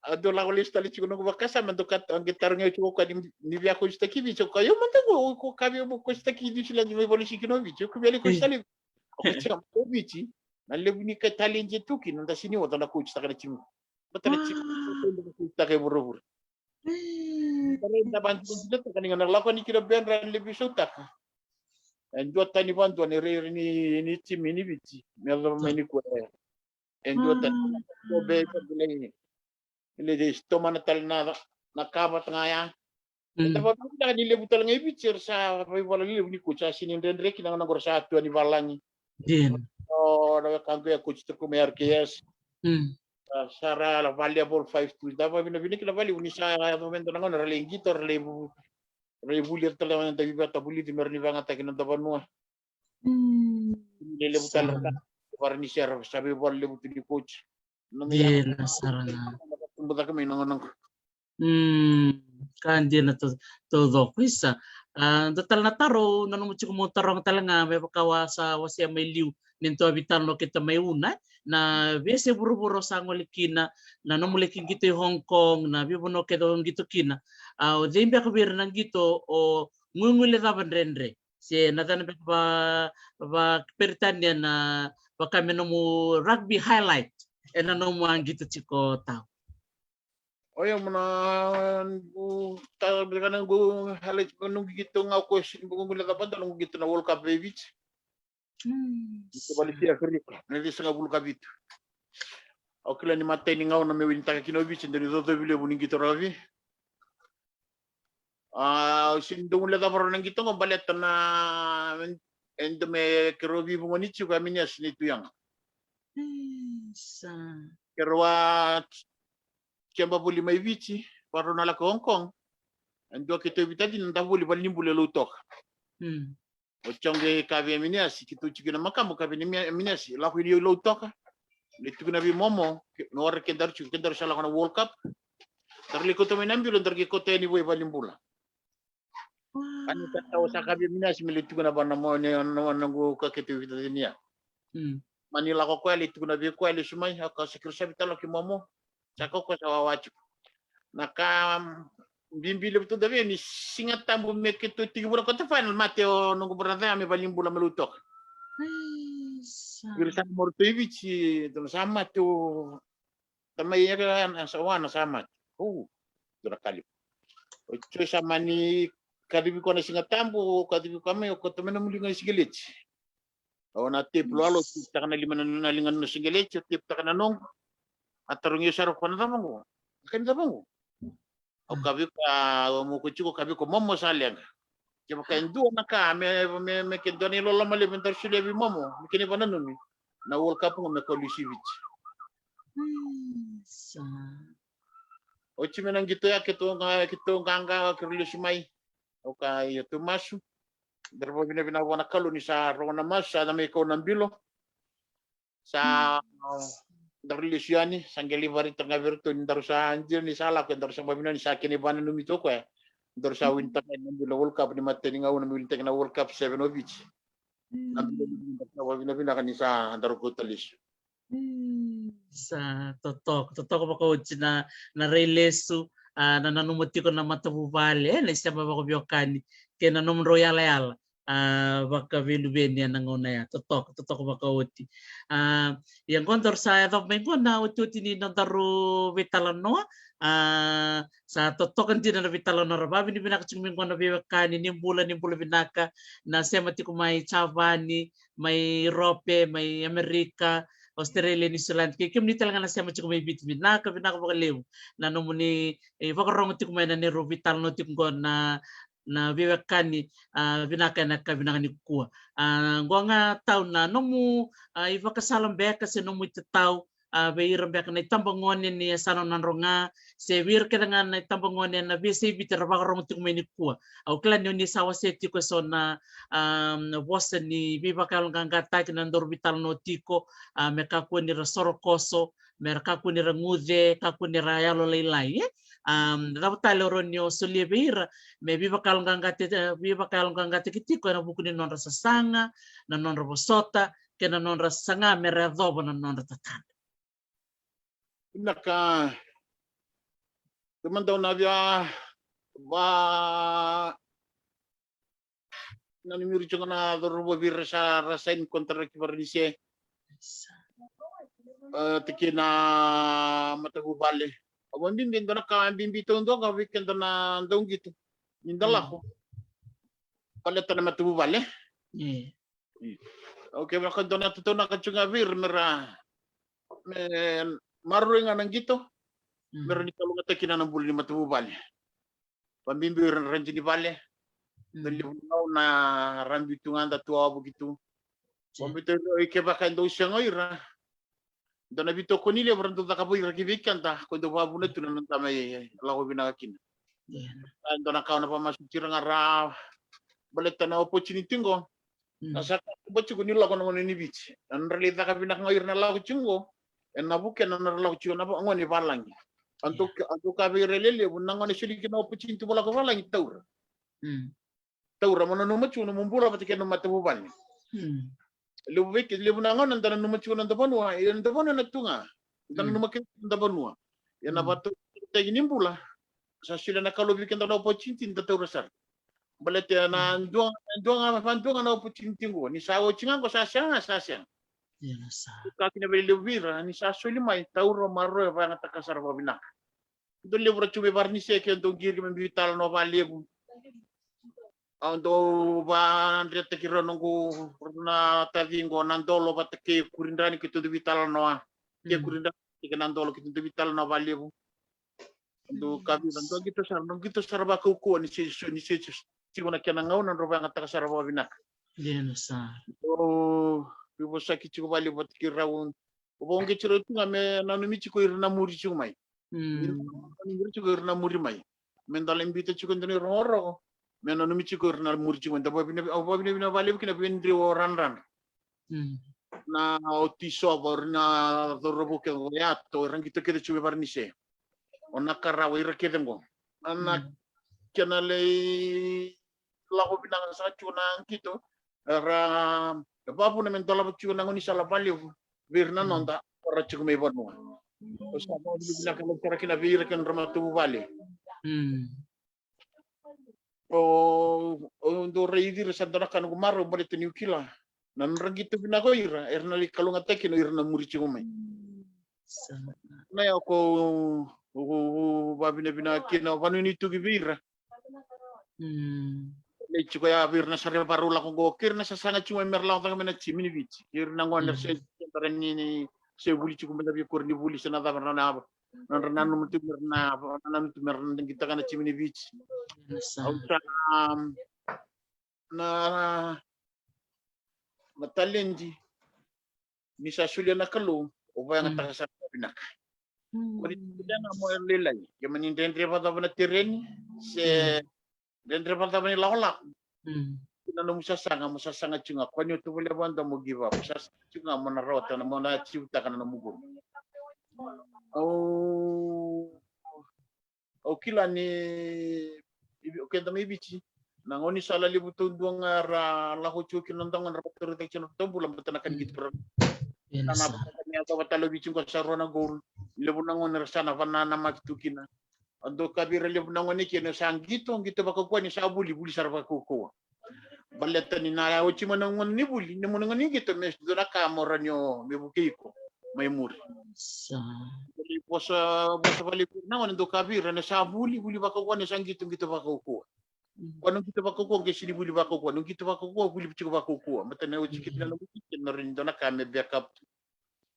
[SPEAKER 2] ado la lista li chikono ko kasa mandokat ang gitar nga ko ka ni via ko sta kivi ko yo mantago ko kavi mo ko sta kivi sila ni voli shikinovi ko veli ko stali ko chama ko bici na lebu ni ka talenje tuki nda sini wata na ko sta kana chimu bata na chimu ko sta ke burubur tare nda bantu nda ka ni na lako ni kilo ben ran lebi sutak en jota ni bantu ni re ni chimi ni bici melo meni ko en jota ko be ko ni ile de stoma na tal na kabat nga ya. Dapat kita di lebu tal ngai bicer sa pai wala lebu ni kuca sini rendre kina na gor sa tu ani valangi.
[SPEAKER 1] Din.
[SPEAKER 2] Oh, na kanto ya coach ko mer KS. Sara la valuable 5 dava bina kila vali uni sa momento na ngona rale ngito lebu bulir tal na tabi bata buli di merni vanga ta kina dava no. Lebu tal warni share sabi wala lebu di coach.
[SPEAKER 1] Din sarana.
[SPEAKER 2] Kumbaga kami nang
[SPEAKER 1] Kandi na to kuisa. Datal na taro nanu mo mo tarong talanga may pakawa sa wasya may liw ninto abitan no kita may una na bese buru-buru sa ngolikina na numulikin gito Hong Kong na bibuno kedo gito kina. O dembe ko bir nang gito o ngunguli raban rendre. Si natan ba Britania na baka menomu rugby highlight enano mo ang gito chiko tao.
[SPEAKER 2] Oya muna tabikan go halit nung gito nga ko buong gula dapat nung gito na World Cup beach. Ito balik siya Afrika. Nali sa World Cup ito. O kila ni matay ni nga na may winta ka kinovich hindi nito bile buning gito ravi. Sindong la dapat nang gito ng balet na endo me kirovi bumonichu kami niya sinito yang. Kerwa Kamba buli may vici, paro nala ko Hong Kong. Ando kita bitadi nanda buli bali buli lutok. O chonge kavi aminiasi kitu chikina makamu kavi aminiasi la ko dio lutok. Litu na bi momo no war kendar sala kana World Cup. Tarli ko to menambil ndar ki ko te ni boy bali bula. Ani kata sa kavi aminiasi militu na bana mo ne nango ka kitu bitadi niya. Manila ko kweli tu na bi kweli sumai ka sekirsa bitalo ki momo. Sako ko sa wawachu. Naka bimbili betul davi ni singat tambu mekito tigura ko ta final Mateo nung berada ame baling bula melutok. Giri sa Mortovic to sama tu tamay ya kan asawana sama. Tu nakali. O choy sama ni kadibi ko na singat tambu kadibi kami ko to menamuli ng sigilit. O na tip lalo ta kana liman na lingan no sigilit tip ta kana nong atarung yusar ko na tamango. Kan tamango. O kabi ka mo ko chiko kabi ko momo salyang. Kaya kaindu na ka me kendo ni lola mali bentar sile bi momo. Mikini pa nanun na World Cup mo me Kolisevich. O chime nang gitu ya kito nganga Kolisevich. O kay tumasu. Darbo bina wana kalu ni sa rona mas sa may ko nambilo. Sa Darlisiani sanggeli vari tengah virtu ndar sa anjir ni sala ko ndar sa babino ni sa kini bana numi to ko ndar sa winter ni World Cup ni matte ni ngawna mi winter na World Cup 7 ovich ndar sa babino bina kan sa ndar ko talis
[SPEAKER 1] sa totok ko na release na nanumuti ko na matubale na siya ba ko biokani kena nom royal yala baka vilubenia nangona ya totok baka uti yang kontor saya top mengko na uti ni nantaru vitalano sa totok kan na vitalano rababi ni binaka chung mengko na biwakani ni bulan binaka na semati ko may Chavani may Europe may Amerika Australia New Zealand kaya kim ni talaga na siya ko may binaka baka lew na nomuni baka rong ti ko may na ni vitalano ti ko na na viwekani vinakana ka vinangani kua ngonga tau na nomu ivakasalam beka se nomu itatau beira beka na tambangone ni sano nanronga se wir kedangan na tambangone na bisi bitara bakarong tumeni kua au klan ni sawa seti ko sona bosa ni vivakal ngangata kinandor vital no tiko meka ko ni rasoro koso mereka ku ni rangude ka ku ni rayalo leilai dapat taloron yo sulia beira me viva kalongangate kitiko na buku ni non rasa sanga na non robosota ke na non rasa sanga me radobo na non rata
[SPEAKER 2] Naka teman daw na via ba nanimiri chunga na dorobo bir sa rasain kontra kibarnise tikina matagu bale abon din do na ka bimbito ndo ka weekend na ndong gitu indala ko paleta na matagu bale okay ba do na to na ka chunga bir mera men maruinga nang gitu meron ikaw nga takina ng buli ni matagu bale pambimbir ranji ni bale nalibunaw na rambitungan da tuwa begitu pambito ike baka ndo siya ngoira dana bito ko nile brando da kaboy rakivikan ta ko do babu na tunan tamay lako binakakin ando na kauna pa masukira nga ra baleta na opportunity ngo nasa bachi ko nila ko ngon ni bichi an realita ka binak ngoir na lako chungo en nabuke na lako chungo na ngoni balangi antuk ka bi relele bunang ngoni sili kina opportunity bola ko balangi taur taur mo no machu no mumbula pati kena matabu bal Lubik libunangan antara number cuman antara banua, yang antara banua nak tunga, antara number kita antara banua, yang apa tu kita ini pula, saya sudah nak kalau bikin antara opportunity antara terusar, balet ya na doang apa doang na opportunity gua, ni saya cingan ko sasang. Kaki na beli lebira, ni saya sulit mai tahu romaro apa yang tak kasar apa binak. Itu lebur cuba barni saya ke untuk giri membital no value. Ando ba andrete kiro nungu na tavingo nandolo batake kurindani kitu vital noa ke kurinda ke nandolo kitu vital no valeu ando kabi ando gitu sarba ku ni si gona kana ngau nan roba ngata sarba binak
[SPEAKER 1] sa
[SPEAKER 2] bibo saki chiku valeu batake raun bonge chiro tunga me nanu michi ko irna muri chiku mai ni chiku irna muri mai mendala imbita chiku ndani roro meno no michi ko na murci mo dabo bina vale kina bindri ran na otiso bor na dorobo ke yato ran kita kede chube barnise ona karawa ira kede ngo ana kana le lago bina sa chuna kito ra babu na mentola chuna ngoni sala vale virna nonda ora chume borno o sa mo bina kana kara kina vir kan ramatu vale do reidi resandora kan gumaro bale teniu kila nan ragito binago ira erna li kalunga teki no irna murici umai na ya ko babina bina kina vanu ni tu givira le chiko ya virna sare barula ko gokir na sasanga cuma merla tanga mena chimini vici irna ngonder se tarani se buli chiko mena bi korni buli sena da na nanu mutu merna kita kana chimini vici na talenti bisa sulia na kalu o ba nga taka sa pinak ko dito na mo lelay ke manin dendre pa na terreni se dendre pa ni lawla na no musasanga chunga ko nyo to bole banda mo give up sa chunga mo na rota na mo na chiuta kana na mugo o kila ni okay da may bici nangoni sala libuto duang ra la ko chuki nondang ra protection to bulan betanakan gitu per na niya to batalo bici ko sa rona gol lebu nangon resana vanana matukina ando kabira lebu nangoni kino sang gitu bako ko ni sa buli sarba ko baleta ni na o chimo nangon ni buli ni mo nangon gitu mes do na kamora nyo mebukiko may muri
[SPEAKER 1] sa
[SPEAKER 2] bosa balik nangon ando kabira na sa buli bako ko ni sang gitu bako ko Kung kita bakukuha kasi ni buli bakukuha, nung kita bakukuha buli chiko bakukuha. Mata na uji kita na uji na rin do na kami backup.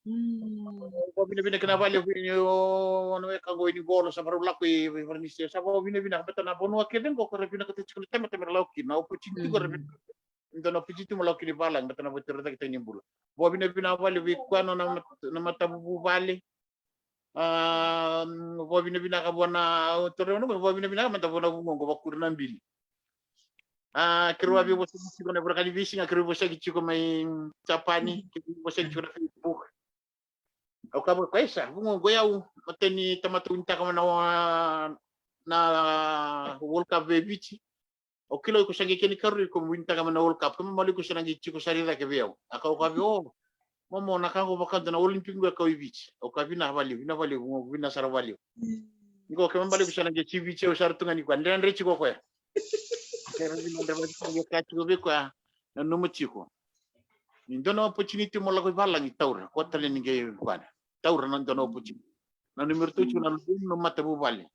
[SPEAKER 2] Ko bina kinavali ko ano kago ini golo sa barula ko vernistia sa ko bina beta na bono akeden ko bina ko tsikul tema tema lauki na ko cinti ko ndo na pijiti mo lauki ni balang beta na betul kita nyembul bo bina vali wi kwano na matabu vali bo bina ka bona toro no bo bina matabu na bungo bakur na mbili kirwa bi bo siko na brakali visinga kirwa bo sagi chiko mai chapani kirwa bo sagi chiko na Facebook o kabo kaisa bungo goyau mateni tamatuinta kama na World Cup bebici o kilo ko sangi keni karu ko winta kama na World Cup kama mali ko sangi chiko sarira ke biao akau kabi o momo nakango bakanda na Olympic ngwa ka bici o kabi na vali bungo bina sara vali ngo kama mali ko sangi chibici o sartunga ni kwa ndendre chiko ko ya kera bina ndaba ko ka chiko be kwa na numu chiko Ndono opportunity mo lagoy balang itaur ko tali ni gay kwana taur nan dono opportunity na numero 2 na no matabu bali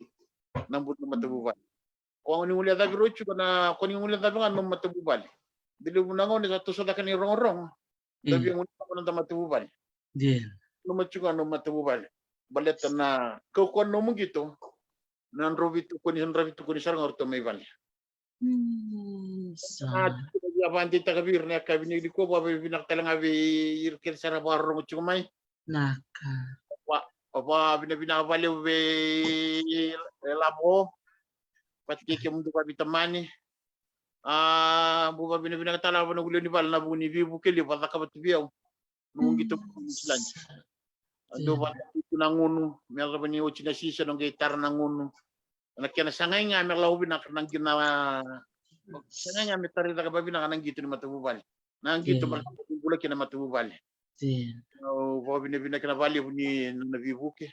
[SPEAKER 2] na but no matabu bali ko ni ulia da grochu na ko ni ulia da no matabu bali dili bunango ni satu sada kan rong rong dabi mo na matabu bali no machuga no matabu bali balet na ko no mo gito nan robitu ko ni sarang orto may bali avanti takabir na kabini di ko ba binaktalang abi irkir sara baro mo chumay
[SPEAKER 1] naka
[SPEAKER 2] pa binabali we labo pati ke mundo pa bitamani buba binakatala ba nagulo ni bal na buni vibu ke liba ka batbiyaw nung gito islan ando ba tunangunu meron ba ni ochina sisa ng gitar nangunu nakya na sangay nga merla ubinak nang ginawa Sana nga mitari na kababi na kanang gito ni matububali. Nang gito ba bulak na matububali. No, babi na binakanavali ni nabibuke.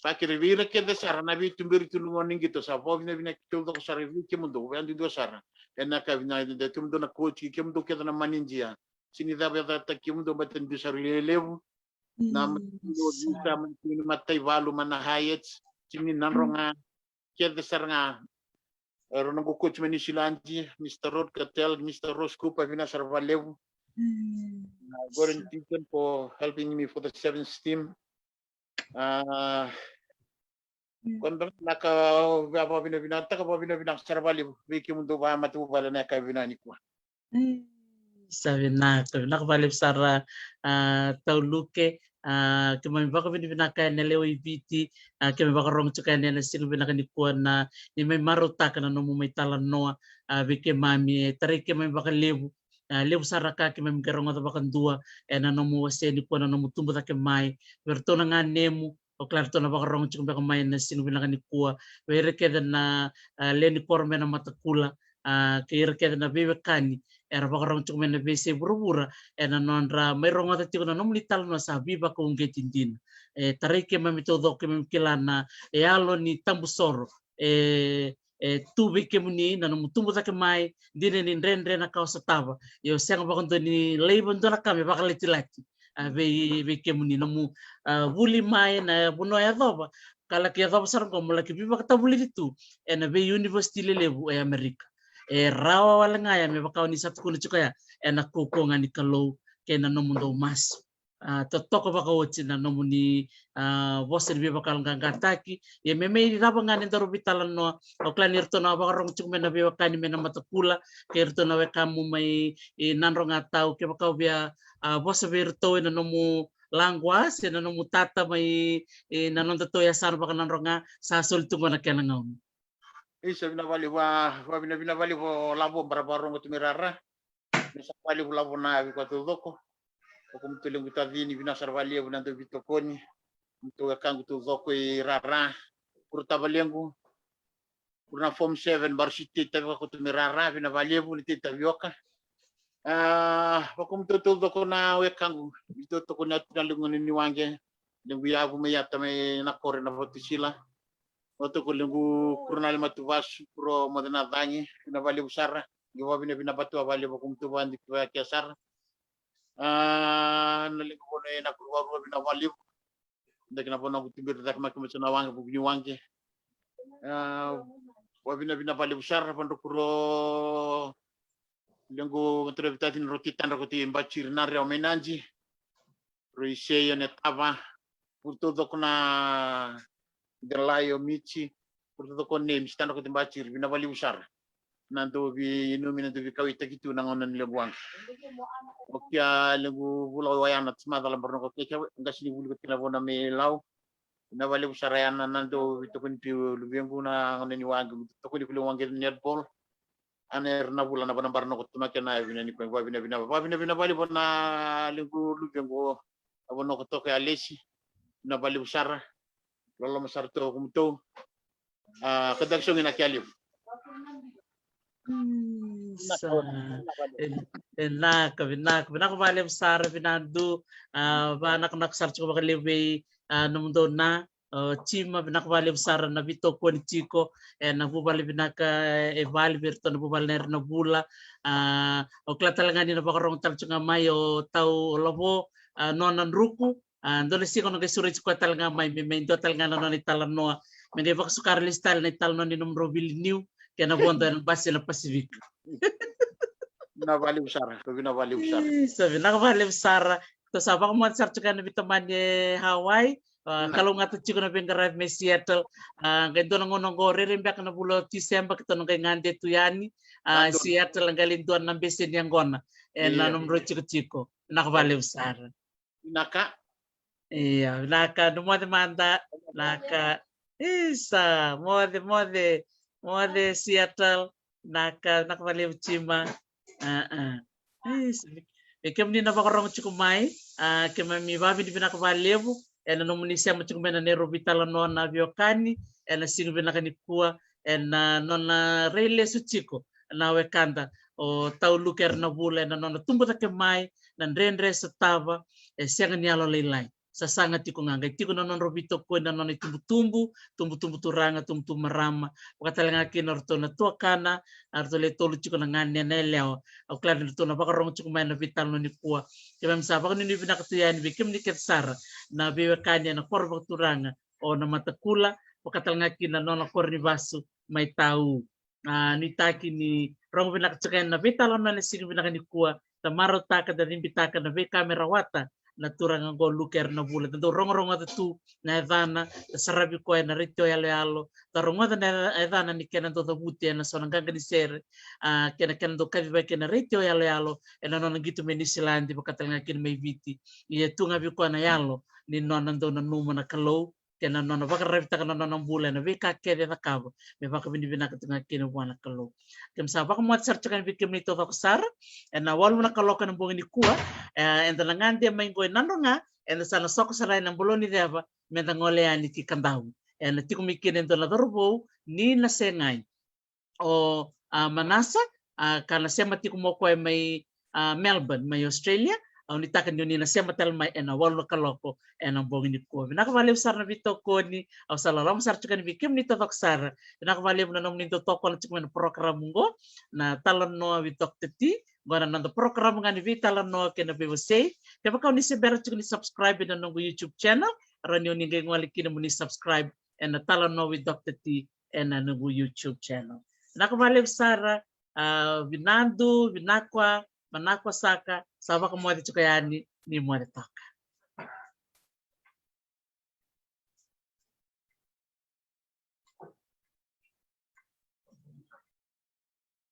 [SPEAKER 2] Pakir vira ke de sara na bi tumbir tulungon ning gito sa babi na binakituldo ko sa review ke mundo. Andi do sara. Kaya ka bina de tumdo na coach ke mundo ke na maninjia. Sinida ba ta ke mundo batan di sa relevo. Na mundo di sa man matay valo man na hayets. Sini nanronga ke de sara nga Ronong coach Manisilanji, Mr. Rod Cattell, Mr. Rose Cooper, Vina Sarvalev. Goran Tigan for helping me for the 7th team. Kung naka binabinata ka binabinang Sarvalev, Vicky Mundo ba matubala na kay binani ko.
[SPEAKER 1] Sabi na nakabalib sara tauluke kami baka binibinaka na lewa ibiti kami baka rong chuka na sino binaka ni kuan na ni may maruta ka na no may talan no bike mami tari kami baka lewu lewu sara ka kami garong ata baka dua na no mo wase ni kuan na no mutumbo ta kemay berto na nga nemu o klaro to na baka rong chuka baka may na sino binaka ni kuan were keda na leni korme na matakula kira keda na bebekani era bakarong cuma na bese burubura ena nonra may ronga tati ko na nomlital na sabi ba kung getindin taray ke mamitodo ke mamkilana alo ni tambusoro tubig ke muni na numutumbo ta ke mai dine ni rendre na kao sa taba yo siyang bakon to ni labon to na kami bakalitilati be ke muni namu buli mai na bunoy adoba kala ke adoba sarang ko mula ke biba katabuli dito ena be university lelebu Amerika rawa wala nga ya me bakaw ni sat kuno chukaya na kuko nga ni kalo kay na no mundo mas totoko bakaw na no muni bosen bi bakal nga gataki ye me me raba nga ni daro bitalan no o klanir to na bakarong chuk me na bi bakani me na matakula kay to na we kamu may nanro nga tao kay bakaw biya bosa virto na no mu langwas na no mu tata may nanon to ya sar baka nanro nga sa sultungo na kenangaw
[SPEAKER 2] Isa binabali binabali po labo barabarong tumirara. Bisa bali po labo na abi ko tudoko. Kung tulong kita dini binasarvali po nanto bitokoni. Ito kang tudoko rara. Kurta baliango. Kurna form 7 varsity tabi ko tumirara binabali po ni tita bioka. Kung tutudoko na wekang ito to ko na tinalungan ni wange. Yung biyago may yata may nakore na foto sila. Oto ko lengu kurnal matuvas pro modena dangi na vale usara giwa binabatu vale bokum tuban di kwa kesar na lengu ne na kurwa bina vale ndak na bona butibir dak mak macana wange bu ni wange wa bina vale usara pando pro lengu entrevitatin rotitan roti mbachir na re omenanji Roiseio Netava, por tudo que na Galaio Michi, por tudo que names, tanto que tembatir, binabali usar. Nanto bi inumi nanto bi kawita gitu nangonan lebuang. Okia legu bulau wayana tsma dalam berno ko keke ngas ni bulu kina bona me lau. Na bali usarayana nanto itu kun piu lubiang kuna ngonen wangu to kun piu wangu netball. Aner na bula na bana barno ko tuma kena bina ni ko bina bali bona legu lubiang ko abono ko to ke alesi na bali usara. Lolo masar to kumto. Kadagsong ina kyalif.
[SPEAKER 1] Binak bali besar binadu banak nak sarch ko bakaliwe numdo na cima binak bali besar na bito ko ni chiko na bubali binak e bali berto na bubali na bula o klatalanga ni na bakarong talchunga mayo tau lobo nonan ruku ndole siko no kesuri ko talanga may mendo talanga no ni talanoa menge bak sukar listal ni talno ni numro bil new kena bonda ng base na Pacific.
[SPEAKER 2] Navali usara, to binavali usara.
[SPEAKER 1] Sabi nakavali usara. To sabak mo sar chuka na bitaman ni Hawaii. Kalau nga to chuka na bingara me Seattle. Gando nang unong go ririmba na bulo December kito nang kay ngande tuyani. Seattle ang galinduan ng besin yang gona. Na numero chiko. Nakavali usara.
[SPEAKER 2] Naka?
[SPEAKER 1] Iya, naka dumode manda. Naka isa mode Seattle nakavali uchima kem ni nabakarong chukumai kema mi babi di binakavalevu ena nomunisia machukumena nero vitala nona viokani ena sinu binakanikua ena nona rele suchiko na wekanda o tauluker na bula ena nona tumbuta kemai nan rendre setava sianga nialo leilai sasanga tiko nganga tiko nonon robito ko na non tumbu turanga tumbu marama wakatalenga kinorto na tuakana arto le tolu tiko ngane na leo au klan to na bakarong tiko mai na vital no ni kuwa kemam sa bakon ni binakatiyan bikim ni ketsar na biwe kanya na korbo turanga o na matakula wakatalenga kina non korni basu mai tau ni taki ni rong binakatsakan na vital no ni sig binakani kuwa tamaro taka da bitaka na be kamera wata na turang ang go luker na bula tanto rong tu na evana sarabi ko na rito yalo taronga na evana ni kenan to buti na sonang ganga ni ser kenan do kabi na rito yalo na non gitu menisilandi pakatalanga kin may viti ye tunga bi ko na yalo ni non do na numa na kalo kenan non bakarabita kana non bula na vika kede na kabo me baka binibina katunga kin wana kalo kem sa baka mo sarchakan bikim nito vaksar na walu na kalo kan bongini kuwa and the langande may go nanonga and the sana soko saray ng boloni deva mentangole ani ki kandaw and ti kumikin ento na dorbo ni nasengay o manasa kana sema ti kumoko may Melbourne may Australia ni takan yun ni nasema talmay and walo kaloko and ang bongin ko nakavaliw sar na bito ko ni aw salaram sar chukan bikim ni totok sar nakavaliw na nom ni totok ko na program ngo na talon no bitok teti gona nando program nga ni vitala no kena bebose kaya kau ni sebera chukan ni subscribe na nongo YouTube channel ranyo ni ngwali kina mo ni subscribe and na talon no with Dr. T and na nongo YouTube channel nakavaliw sara binandu binakwa manakwa saka sawa ka mo chukayani ni mo toka